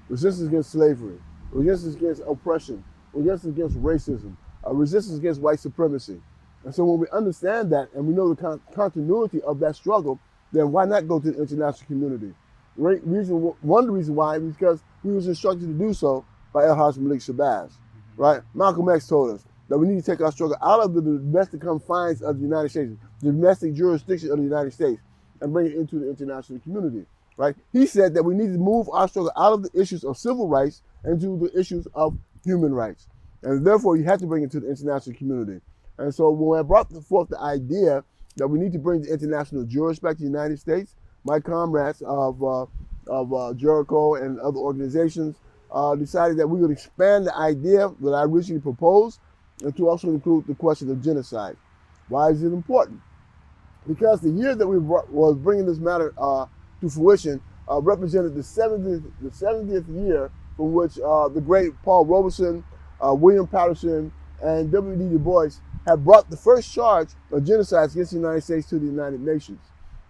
resistance against slavery, resistance against oppression, resistance against racism, resistance against white supremacy. And so when we understand that and we know the continuity of that struggle, then why not go to the international community? One reason why is because we was instructed to do so by El-Haj Malik Shabazz, right? Malcolm X told us that we need to take our struggle out of the domestic confines of the United States, the domestic jurisdiction of the United States, and bring it into the international community, right? He said that we need to move our struggle out of the issues of civil rights into the issues of human rights. And therefore, you have to bring it to the international community. And so when I brought forth the idea that we need to bring the international jurors back to the United States, my comrades of Jericho and other organizations decided that we would expand the idea that I originally proposed and to also include the question of genocide. Why is it important? Because the year that we was bringing this matter to fruition represented the 70th year from which the great Paul Robeson, William Patterson, and W.D. Du Bois had brought the first charge of genocide against the United States to the United Nations,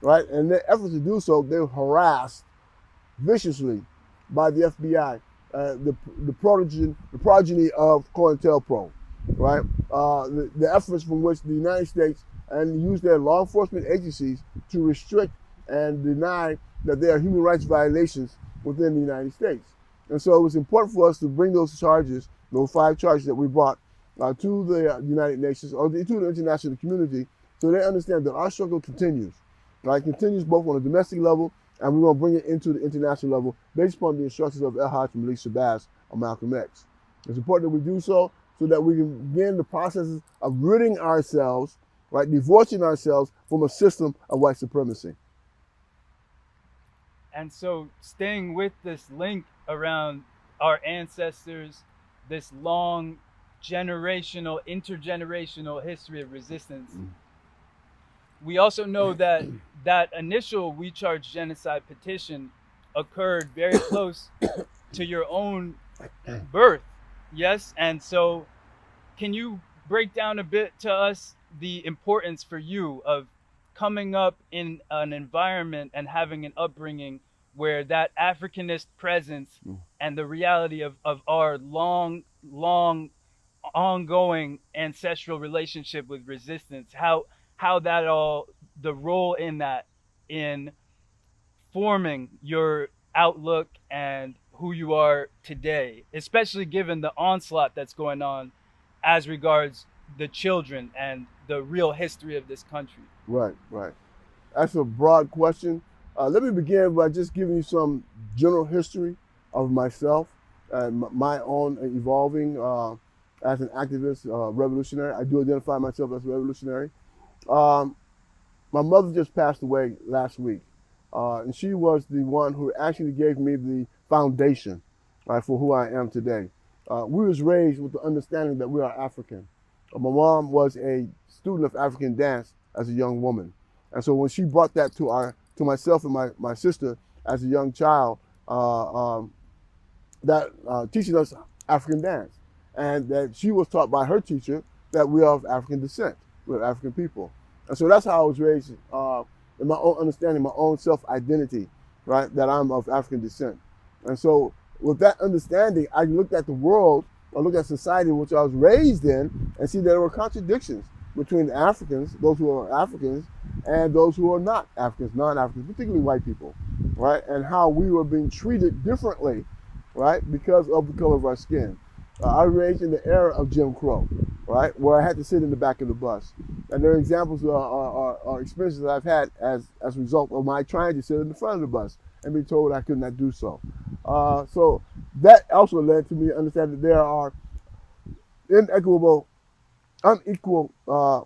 right? And in their efforts to do so, they were harassed viciously by the FBI, the progeny of COINTELPRO, right? The efforts from which the United States and use their law enforcement agencies to restrict and deny that there are human rights violations within the United States. And so it was important for us to bring those charges, those 5 charges that we brought to the United Nations or to the international community so they understand that our struggle continues. Right? It continues both on a domestic level and we're going to bring it into the international level based upon the instructions of El-Haj Malik Shabazz or Malcolm X. It's important that we do so that we can begin the processes of ridding ourselves, right, divorcing ourselves from a system of white supremacy. And so staying with this link around our ancestors, this long generational, intergenerational history of resistance, we also know that that initial We Charge Genocide petition occurred very close to your own birth, yes? And so can you break down a bit to us the importance for you of coming up in an environment and having an upbringing where that Africanist presence and the reality of our long ongoing ancestral relationship with resistance, how that all, the role in that in forming your outlook and who you are today, especially given the onslaught that's going on as regards the children and the real history of this country. Right. That's a broad question. Let me begin by just giving you some general history of myself and my own evolving as an activist, revolutionary. I do identify myself as a revolutionary. My mother just passed away last week, and she was the one who actually gave me the foundation for who I am today. We was raised with the understanding that we are African. My mom was a student of African dance as a young woman, and so when she brought that to myself and my sister as a young child, teaching us African dance, and that she was taught by her teacher that we are of African descent, we're African people. And so that's how I was raised in my own understanding, my own self-identity, right, that I'm of African descent. And so with that understanding, I looked at the world, I looked at society in which I was raised in, and see there were contradictions between the Africans, those who are Africans, and those who are not Africans, non-Africans, particularly white people, right? And how we were being treated differently, right, because of the color of our skin. I was raised in the era of Jim Crow, right, where I had to sit in the back of the bus. And there are examples are experiences that I've had as a result of my trying to sit in the front of the bus and be told I could not do so. So that also led to me to understand that there are unequal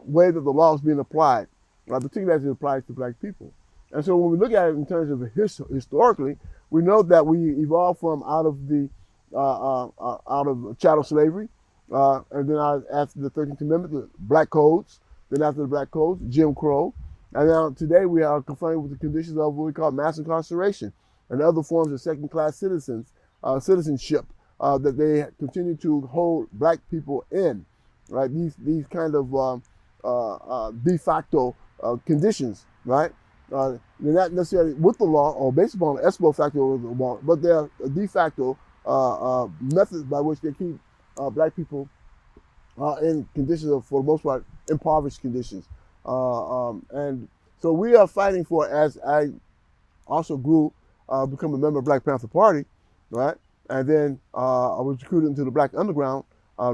way that the law is being applied, particularly as it applies to black people. And so when we look at it in terms of historically, we know that we evolved from out of chattel slavery, and then after the 13th Amendment, the Black Codes, then after the Black Codes, Jim Crow, and now today we are confronted with the conditions of what we call mass incarceration and other forms of second-class citizenship that they continue to hold black people in, right? These kind of de facto conditions, right? They're not necessarily with the law or based upon the ex post facto of the law, but they're de facto methods by which they keep black people in conditions of, for the most part, impoverished conditions. And so we are fighting for, as I also grew, become a member of Black Panther Party, right? And then I was recruited into the Black Underground,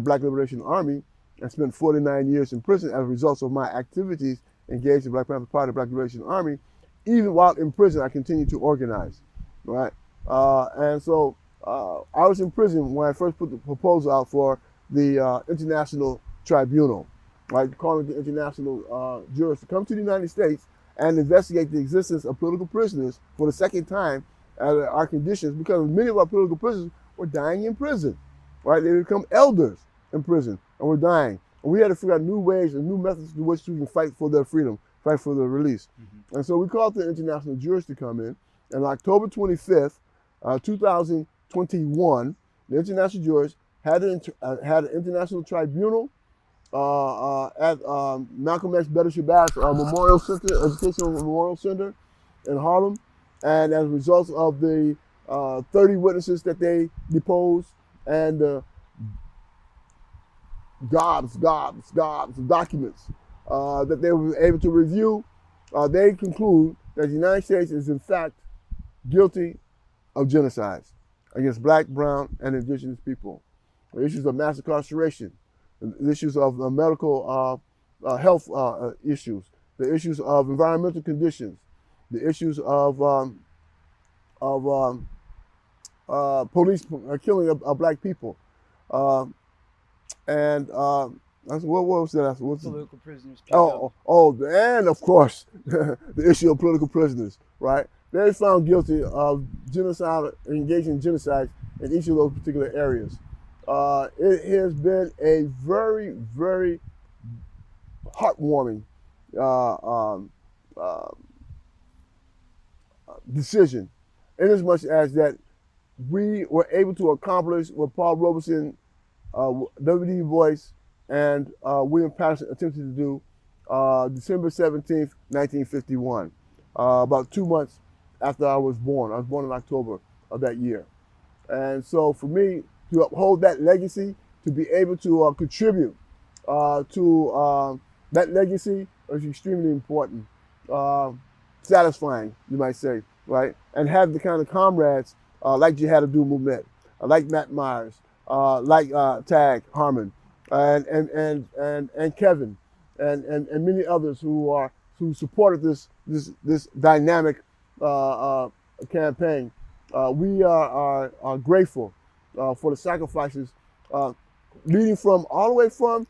Black Liberation Army, and spent 49 years in prison as a result of my activities engaged in Black Panther Party, Black Liberation Army. Even while in prison, I continued to organize, right? And so I was in prison when I first put the proposal out for the International Tribunal, right? Calling the international jurors to come to the United States and investigate the existence of political prisoners for the second time at our conditions, because many of our political prisoners were dying in prison, right? They become elders in prison and were dying. And we had to figure out new ways and new methods through which we can fight for their freedom, fight for their release. And so we called the international jurors to come in. And on October 25th, 2021, the international jurors had an international tribunal at Malcolm X Better Shabazz Memorial Center, Educational Memorial Center in Harlem. And as a result of the 30 witnesses that they deposed and gobs of documents that they were able to review, they conclude that the United States is in fact guilty of genocides against black, brown, and indigenous people. The issues of mass incarceration, the issues of medical health issues, the issues of environmental conditions, the issues of police killing of black people, and what was that? Political prisoners. And of course, the issue of political prisoners, right? They're found guilty of genocide, engaging in genocide in each of those particular areas. It has been a very, very heartwarming decision, in as much as that we were able to accomplish what Paul Robeson, W.D. Du Bois, and William Patterson attempted to do December 17th, 1951, about 2 months after I was born. I was born in October of that year. And so for me to uphold that legacy, to be able to contribute to that legacy is extremely important, satisfying, you might say, right? And have the kind of comrades like Jihad Abdul Muhammad, like Matt Myers, like Tag Harmon, and Kevin, and many others who supported this dynamic campaign. We are grateful for the sacrifices, leading from all the way from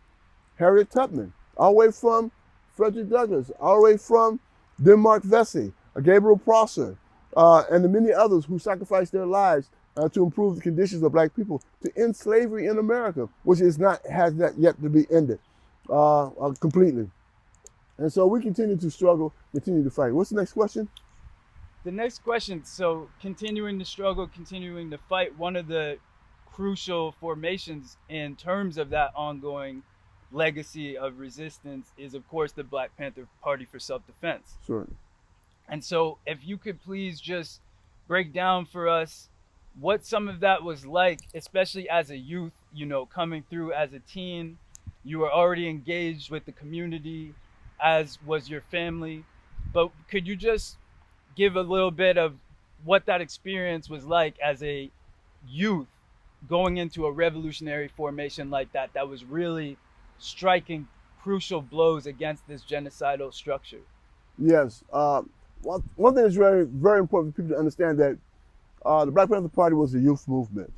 Harriet Tubman, all the way from Frederick Douglass, all the way from Denmark Vesey, Gabriel Prosser, and the many others who sacrificed their lives to improve the conditions of black people, to end slavery in America, which has not yet to be ended completely. And so we continue to struggle, continue to fight. What's the next question? The next question, so continuing the struggle, continuing the fight, one of the crucial formations in terms of that ongoing legacy of resistance is, of course, the Black Panther Party for Self-Defense. Sure. And so if you could please just break down for us what some of that was like, especially as a youth, you know, coming through as a teen. You were already engaged with the community, as was your family. But could you just give a little bit of what that experience was like as a youth going into a revolutionary formation like that, that was really striking crucial blows against this genocidal structure? Yes. One thing that's very, very important for people to understand, that the Black Panther Party was a youth movement,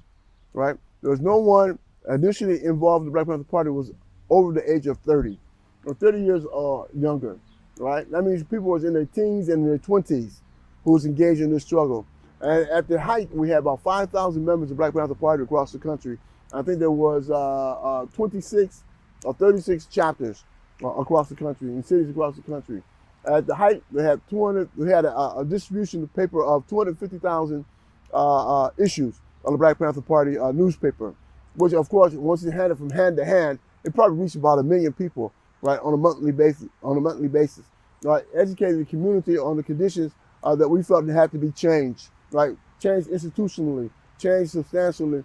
right? There was no one initially involved in the Black Panther Party was over the age of 30, or 30 years or younger, right? That means people was in their teens and their 20s who was engaged in this struggle. And at the height, we had about 5,000 members of the Black Panther Party across the country. I think there was 26 or 36 chapters across the country, in cities across the country. At the height, we had a distribution of paper of 250,000 issues of the Black Panther Party newspaper, which of course, once it handed from hand to hand, it probably reached about 1 million people, right, on a monthly basis. right? Educated the community on the conditions that we felt had to be changed, right? Changed institutionally, changed substantially,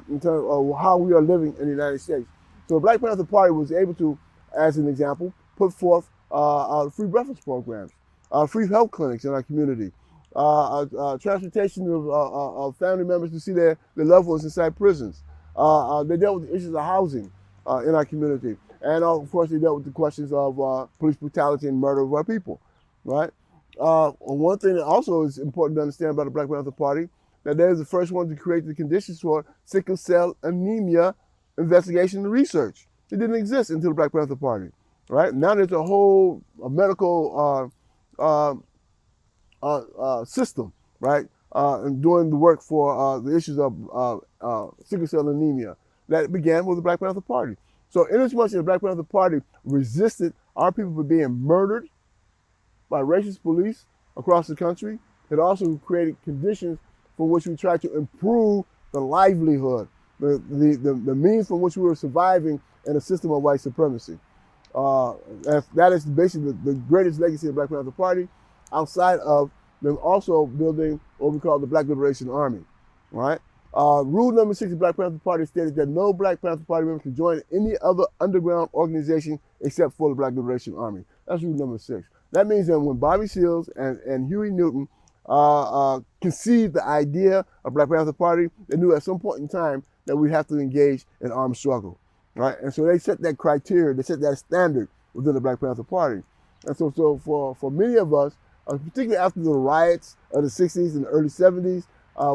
in terms of how we are living in the United States. So the Black Panther Party was able to, as an example, put forth free breakfast programs, free health clinics in our community, transportation of family members to see their loved ones inside prisons. They dealt with the issues of housing in our community. And of course, they dealt with the questions of police brutality and murder of our people, right? One thing that also is important to understand about the Black Panther Party, that they're the first one to create the conditions for sickle cell anemia investigation and research. It didn't exist until the Black Panther Party, right? Now there's a whole medical system, right? And doing the work for the issues of sickle cell anemia that began with the Black Panther Party. So in as much as the Black Panther Party resisted our people from being murdered by racist police across the country, it also created conditions for which we tried to improve the livelihood, the means from which we were surviving in a system of white supremacy. That is basically the greatest legacy of the Black Panther Party, outside of them also building what we call the Black Liberation Army, right? Rule number 6 of the Black Panther Party stated that no Black Panther Party member can join any other underground organization except for the Black Liberation Army. That's rule number 6. That means that when Bobby Seals and Huey Newton conceived the idea of Black Panther Party, they knew at some point in time that we'd have to engage in armed struggle, right? And so they set that criteria, they set that standard within the Black Panther Party. And so for many of us, particularly after the riots of the 60s and the early 70s,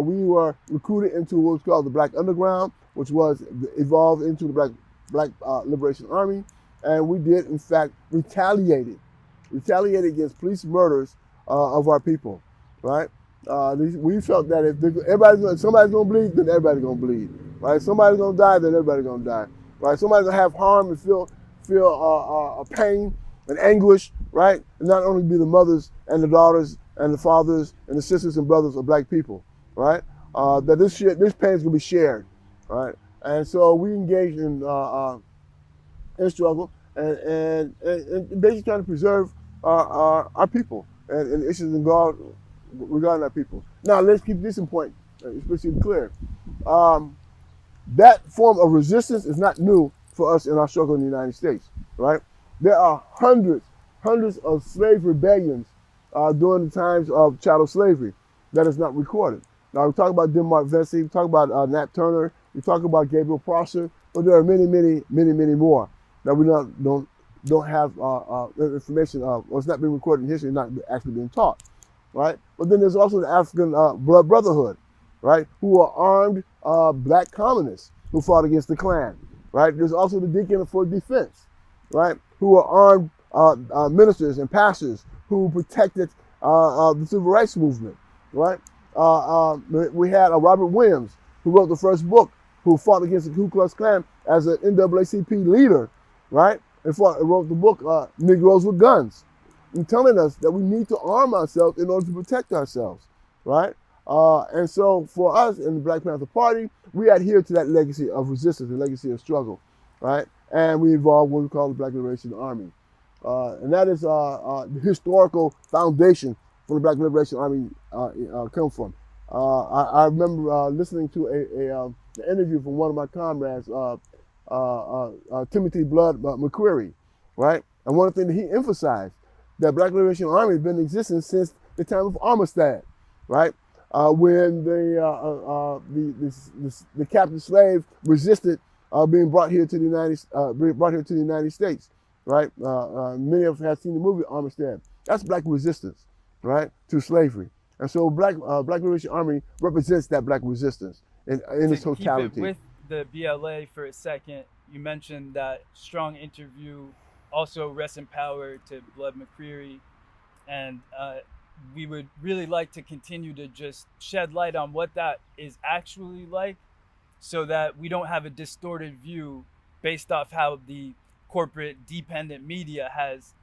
we were recruited into what was called the Black Underground, which was evolved into the Black Liberation Army. And we did, in fact, retaliate against police murders of our people, right? We felt that if somebody's gonna bleed, then everybody's gonna bleed, right? Somebody's gonna die, then everybody's gonna die, right? Somebody's gonna have harm and feel pain and anguish, right? And not only be the mothers and the daughters and the fathers and the sisters and brothers of Black people, right? That this pain is gonna be shared, right? And so we engaged in struggle and basically trying to preserve our people and issues regarding our people. Now let's keep this in point, especially clear. That form of resistance is not new for us in our struggle in the United States, right? There are hundreds of slave rebellions during the times of chattel slavery that is not recorded. Now we talk about Denmark Vesey, we talk about Nat Turner, we talk about Gabriel Prosser, but there are many more that we don't have information of, or it's not being recorded in history, not actually being taught, right? But then there's also the African Blood Brotherhood, right? Who are armed Black communists who fought against the Klan, right? There's also the Deacon for Defense, right? Who are armed ministers and pastors who protected the Civil Rights Movement, right? We had Robert Williams, who wrote the first book, who fought against the Ku Klux Klan as an NAACP leader, right? And wrote the book, Negroes with Guns, and telling us that we need to arm ourselves in order to protect ourselves, right? And so for us in the Black Panther Party, we adhere to that legacy of resistance, the legacy of struggle, right? And we evolved what we call the Black Liberation Army. And that is the historical foundation for the Black Liberation Army come from. I remember listening to an interview from one of my comrades, Timothy Blood McQuarrie, right? And one of the things that he emphasized, that Black Liberation Army has been in existence since the time of Armistead, right? When the captive slave resisted being brought here to the United States, right? Many of us have seen the movie Armistead. That's Black resistance, right, to slavery. And so Black Liberation Army represents that Black resistance in its totality. Keep it with the BLA for a second, you mentioned that strong interview, also rest in power to Blood McCreary, and we would really like to continue to just shed light on what that is actually like, so that we don't have a distorted view based off how the corporate dependent media has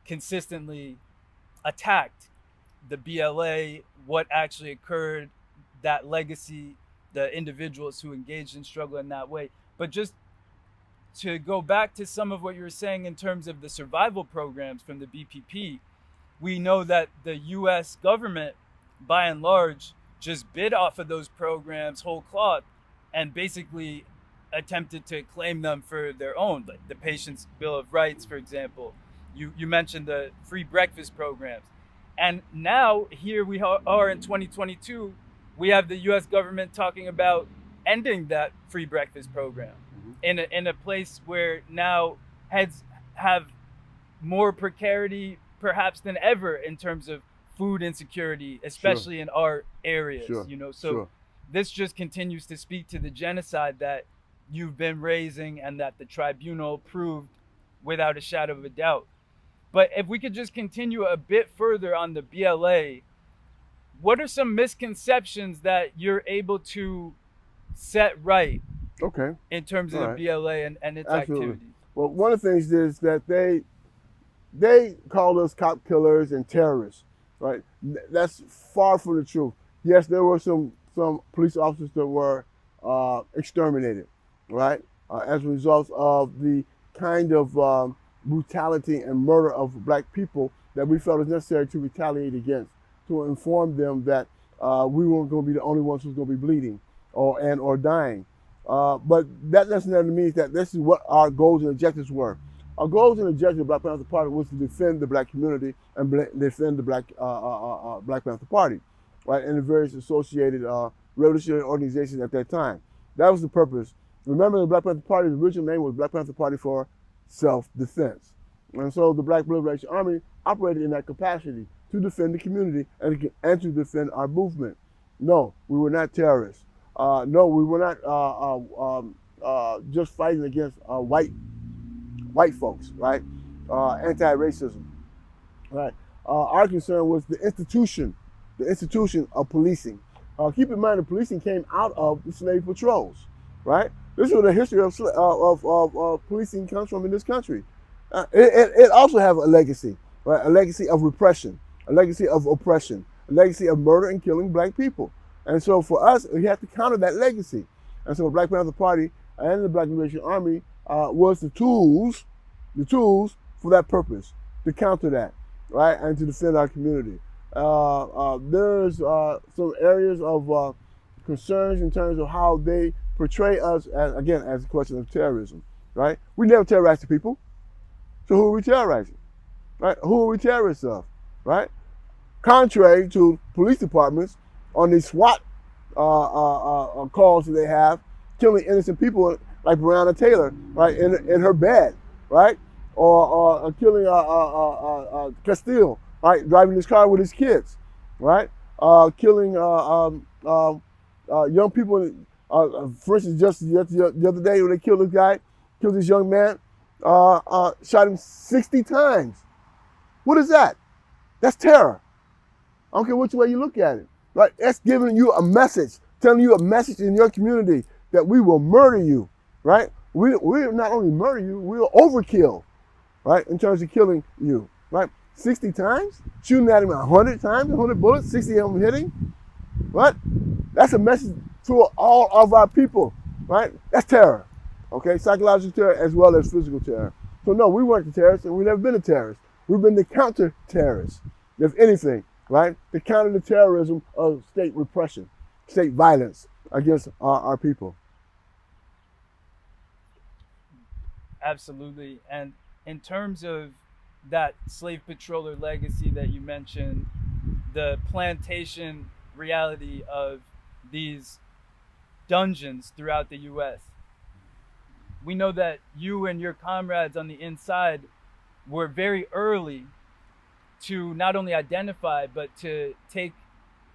consistently attacked the BLA, what actually occurred, that legacy, the individuals who engaged in struggle in that way. But just to go back to some of what you were saying in terms of the survival programs from the BPP, we know that the U.S. government, by and large, just bid off of those programs whole cloth and basically attempted to claim them for their own, like the Patient's Bill of Rights, for example. You mentioned the free breakfast programs. And now here we are in 2022, we have the U.S. government talking about ending that free breakfast program in a place where now heads have more precarity perhaps than ever in terms of food insecurity, especially in our areas, so this just continues to speak to the genocide that you've been raising and that the tribunal proved without a shadow of a doubt. But if we could just continue a bit further on the BLA, what are some misconceptions that you're able to set right in terms of the BLA and its activities? Well, one of the things is that they called us cop killers and terrorists, right? That's far from the truth. Yes, there were some police officers that were exterminated, right? As a result of the kind of brutality and murder of black people that we felt is necessary to retaliate against, to inform them that we weren't going to be the only ones who's going to be bleeding or dying. But that necessarily means that this is what our goals and objectives were. Our goals and objectives of Black Panther Party was to defend the black community and defend the Black Panther Party, right, and the various associated revolutionary organizations at that time. That was the purpose. Remember, the Black Panther Party's original name was Black Panther Party for Self-Defense. And so the Black Liberation Army operated in that capacity to defend the community and to defend our movement. No, we were not terrorists. No, we were not just fighting against white folks, right? Anti-racism, right? Our concern was the institution of policing. Keep in mind, the policing came out of the slave patrols, right? This is where the history of policing comes from in this country. It also has a legacy, right? A legacy of repression, a legacy of oppression, a legacy of murder and killing black people. And so for us, we have to counter that legacy. And so the Black Panther Party and the Black Liberation Army was the tools for that purpose, to counter that, right? And to defend our community. There's some areas of concerns in terms of how they portray us as a question of terrorism, right? We never terrorized the people. So who are we terrorizing, right? Who are we terrorists of, right? Contrary to police departments on these SWAT calls that they have, killing innocent people like Breonna Taylor, right, in her bed, right? Or killing Castile, right, driving his car with his kids, right? Killing young people. For instance, just the other day when they killed this young man, shot him 60 times. What is that? That's terror. I don't care which way you look at it, right? That's giving you a message, telling you a message in your community that we will murder you, right? We will not only murder you, we will overkill, right? In terms of killing you, right? 60 times, shooting at him 100 times, 100 bullets, 60 of them hitting, what? That's a message to all of our people, right? That's terror, okay? Psychological terror as well as physical terror. So no, we weren't the terrorists, and we've never been a terrorist. We've been the counter-terrorists, if anything, right? To counter the terrorism of state repression, state violence against our people. Absolutely. And in terms of that slave patroller legacy that you mentioned, the plantation reality of these dungeons throughout the U.S., we know that you and your comrades on the inside were very early to not only identify, but to take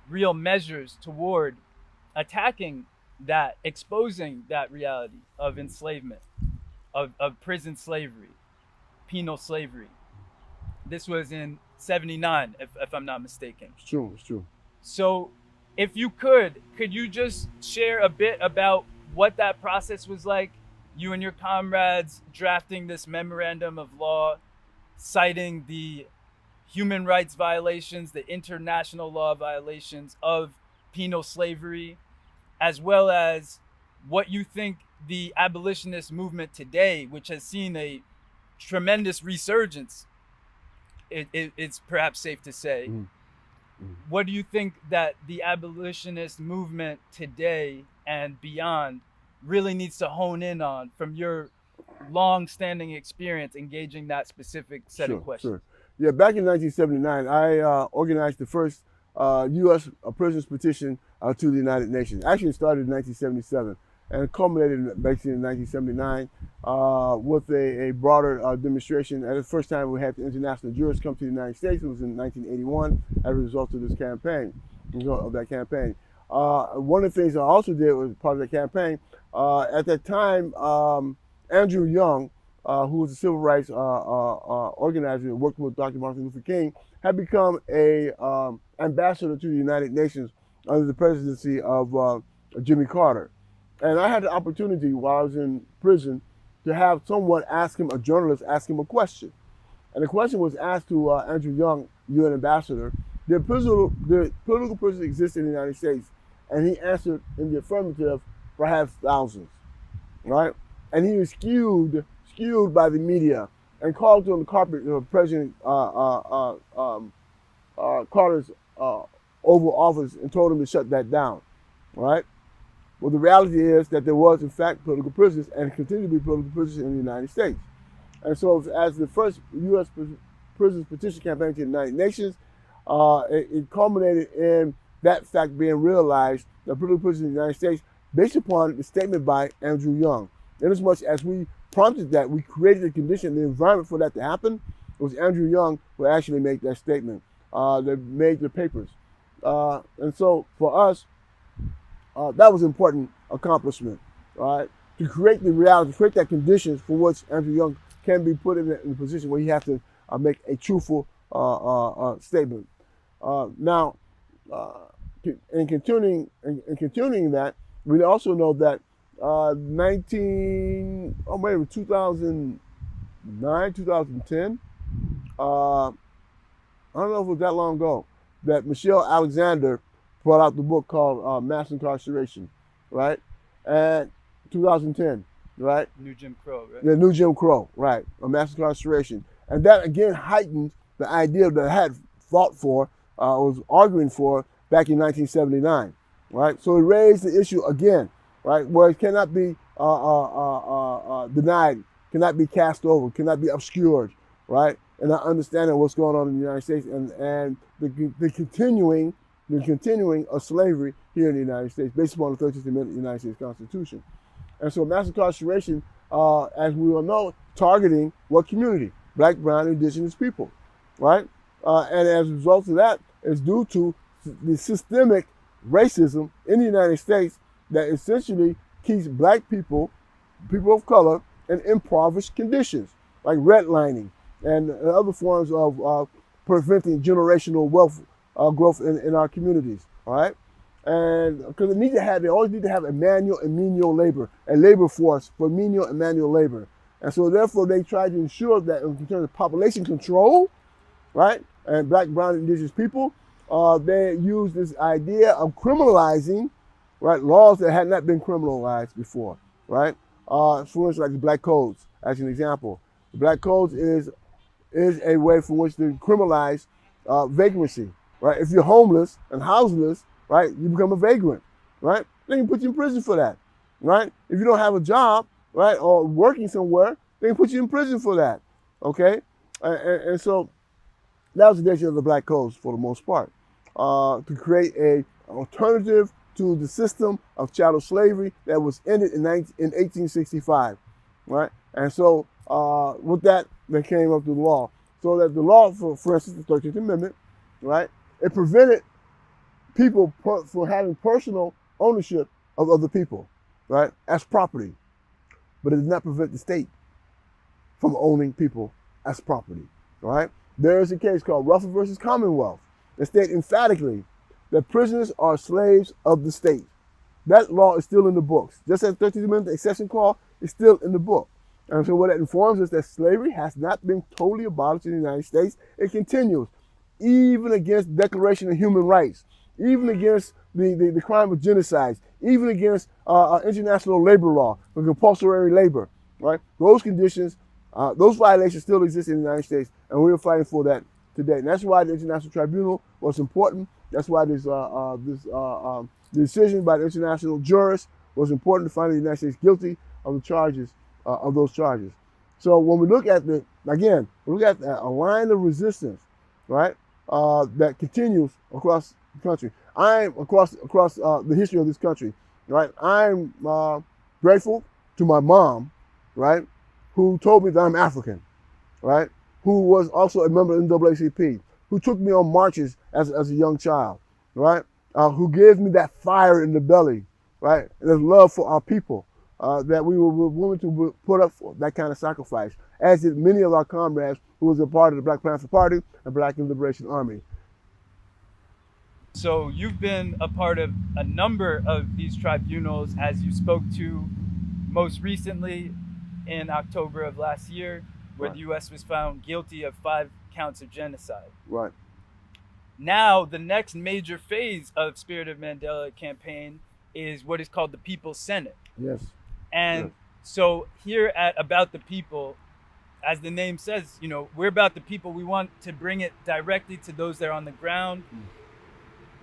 real measures toward attacking that, exposing that reality of enslavement, of prison slavery, penal slavery. This was in 79, if I'm not mistaken. It's true. So if you could you just share a bit about what that process was like? You and your comrades drafting this memorandum of law, citing the human rights violations, the international law violations of penal slavery, as well as what you think the abolitionist movement today, which has seen a tremendous resurgence it's perhaps safe to say. What do you think that the abolitionist movement today and beyond really needs to hone in on from your long-standing experience engaging that specific set of questions? Sure. Yeah, back in 1979, I organized the first U.S. prisoners petition to the United Nations. Actually, it started in 1977 and culminated basically in 1979 with a broader demonstration. At the first time we had the international jurors come to the United States, it was in 1981 as a result of this campaign, one of the things I also did was part of the campaign. At that time, Andrew Young, who was a civil rights organizer working with Dr. Martin Luther King, had become a ambassador to the United Nations under the presidency of Jimmy Carter. And I had the opportunity while I was in prison to have someone ask him, a journalist, ask him a question. And the question was asked to Andrew Young, UN ambassador, did political prisoners exist in the United States? And he answered in the affirmative, perhaps thousands, right? And he was skewed by the media and called on the carpet President Carter's Oval Office and told him to shut that down, right? Well, the reality is that there was, in fact, political prisoners and continue to be political prisoners in the United States. And so as the first U.S. prisoners petition campaign to the United Nations, it culminated in that fact being realized that political prisoners in the United States, based upon the statement by Andrew Young. Inasmuch as we prompted that, we created the condition, the environment for that to happen, it was Andrew Young who actually made that statement, that made the papers. And so for us, that was an important accomplishment, right? To create the reality, create that conditions for which Andrew Young can be put in a position where he has to make a truthful statement. Now, in continuing that, we also know that 2009, 2010, I don't know if it was that long ago, that Michelle Alexander brought out the book called Mass Incarceration, right? And 2010, right? New Jim Crow, right? The New Jim Crow, right? Mass Incarceration. And that again heightened the idea that I had fought for, was arguing for back in 1979, right? So it raised the issue again, right? Where it cannot be denied, cannot be cast over, cannot be obscured, right? And not understanding what's going on in the United States and the continuing of slavery here in the United States based upon the 13th Amendment of the United States Constitution. And so mass incarceration, as we all know, targeting what community? Black, brown, indigenous people, right? And as a result of that, it's due to the systemic racism in the United States that essentially keeps black people, people of color, in impoverished conditions, like redlining and other forms of preventing generational wealth growth in our communities, all right? And because they always need to have a manual and menial labor, a labor force for menial and manual labor. And so therefore they try to ensure that in terms of population control, right, and black, brown, indigenous people, they use this idea of criminalizing, right, laws that had not been criminalized before, right? For instance, like the Black Codes, as an example. The Black Codes is a way for which to criminalize vagrancy, right? If you're homeless and houseless, right, you become a vagrant, right? They can put you in prison for that, right? If you don't have a job, right, or working somewhere, they can put you in prison for that, okay? And so that was the nature of the Black Codes for the most part, to create an alternative to the system of chattel slavery that was ended in 1865, right? And so with that, they came up with the law. So that the law, for instance, the 13th Amendment, right, it prevented people from having personal ownership of other people, right, as property. But it did not prevent the state from owning people as property, right? There is a case called Ruffin versus Commonwealth that states emphatically that prisoners are slaves of the state. That law is still in the books. Just as 13th Amendment, the exception clause is still in the book. And so what that informs us that slavery has not been totally abolished in the United States. It continues, even against the Declaration of Human Rights, even against the crime of genocide, even against international labor law for compulsory labor, right? Those conditions, those violations still exist in the United States, and we're fighting for that today. And that's why the International Tribunal was important. That's why the decision by the international jurors was important to find the United States guilty of the charges, of those charges. So when we look at a line of resistance, right, that continues across the country. I'm across the history of this country, right? I'm grateful to my mom, right, who told me that I'm African, right, who was also a member of NAACP, who took me on marches as a young child, right, who gave me that fire in the belly, right, and the love for our people, that we were willing to put up for that kind of sacrifice, as did many of our comrades who was a part of the Black Panther Party and Black Liberation Army. So you've been a part of a number of these tribunals, as you spoke to most recently in October of last year, where the U.S. was found guilty of 5 counts of genocide. Right. Now, the next major phase of Spirit of Mandela campaign is what is called the People's Senate. Yes. And so here at About the People, as the name says, you know, we're about the people. We want to bring it directly to those that are on the ground,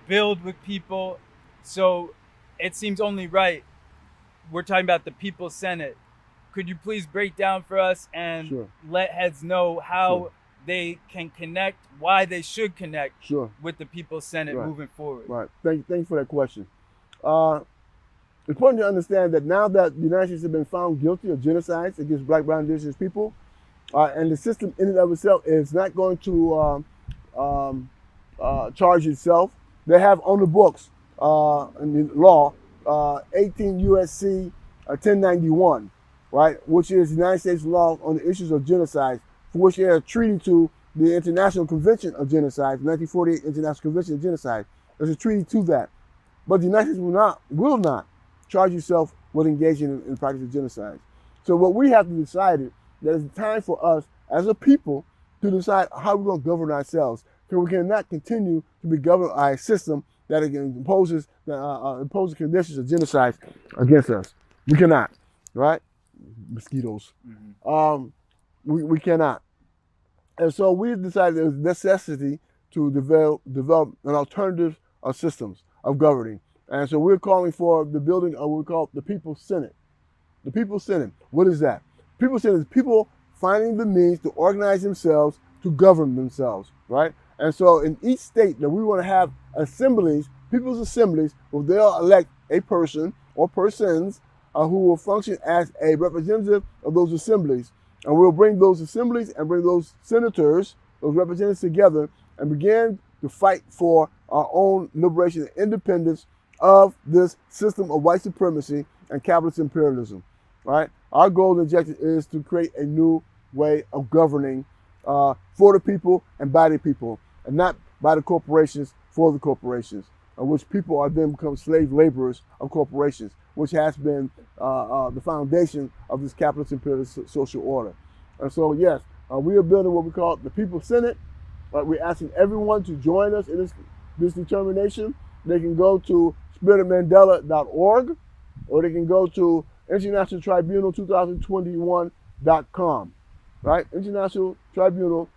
build with people. So it seems only right. We're talking about the People's Senate. Could you please break down for us and let heads know how they can connect, why they should connect with the People's Senate moving forward? Right. Thank you for that question. It's important to understand that now that the United States has been found guilty of genocides against Black, brown, indigenous people, and the system in and of itself is not going to charge itself. They have on the books in the law 18 USC 1091, right, which is the United States law on the issues of genocide, for which they are treaty to the International Convention of Genocide, the 1948 International Convention of Genocide. There's a treaty to that. But the United States will not charge itself with engaging in the practice of genocide. So what we have to decide is that it's time for us as a people to decide how we're going to govern ourselves. Because we cannot continue to be governed by a system that imposes conditions of genocide against us. We cannot, right? Mosquitoes. We cannot. And so we've decided there's necessity to develop an alternative systems of governing. And so we're calling for the building of what we call the People's Senate. The People's Senate, what is that? People's Senate is people finding the means to organize themselves to govern themselves, right? And so in each state that we want to have assemblies, people's assemblies, where they'll elect a person or persons who will function as a representative of those assemblies. And we'll bring those assemblies and bring those senators, those representatives together and begin to fight for our own liberation and independence of this system of white supremacy and capitalist imperialism, right? Our goal and objective is to create a new way of governing for the people and by the people, and not by the corporations for the corporations, which people are then become slave laborers of corporations, which has been the foundation of this capitalist imperialist social order. And so, yes, we are building what we call the People's Senate. We're asking everyone to join us in this determination. They can go to spiritofmandela.org, or they can go to International Tribunal 2021.com, right? International Tribunal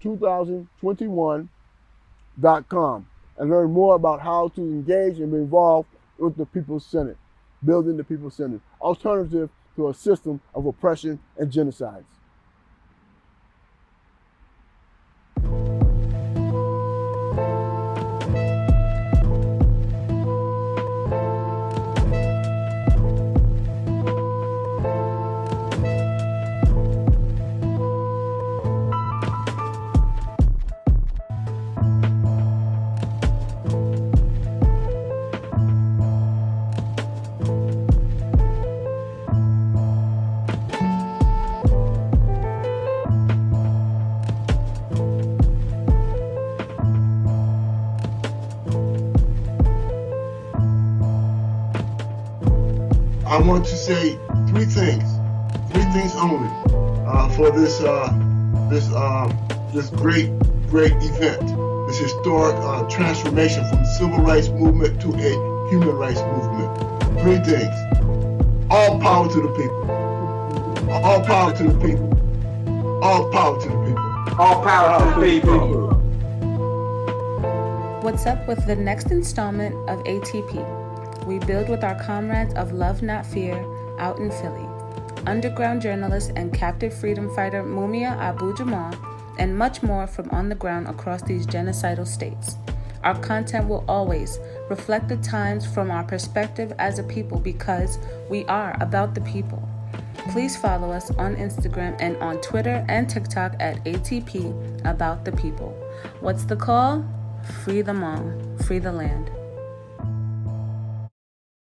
2021.com, and learn more about how to engage and be involved with the People's Senate, building the People's Senate, alternative to a system of oppression and genocides. I want to say three things only for this great event, this historic transformation from the civil rights movement to a human rights movement. Three things: all power to the people, all power to the people, all power to the people. All power to the people. What's up with the next installment of ATP? We build with our comrades of Love Not Fear out in Philly, underground journalist and captive freedom fighter Mumia Abu-Jamal, and much more from on the ground across these genocidal states. Our content will always reflect the times from our perspective as a people because we are about the people. Please follow us on Instagram and on Twitter and TikTok at ATP About the People. What's the call? Free them all. Free the land.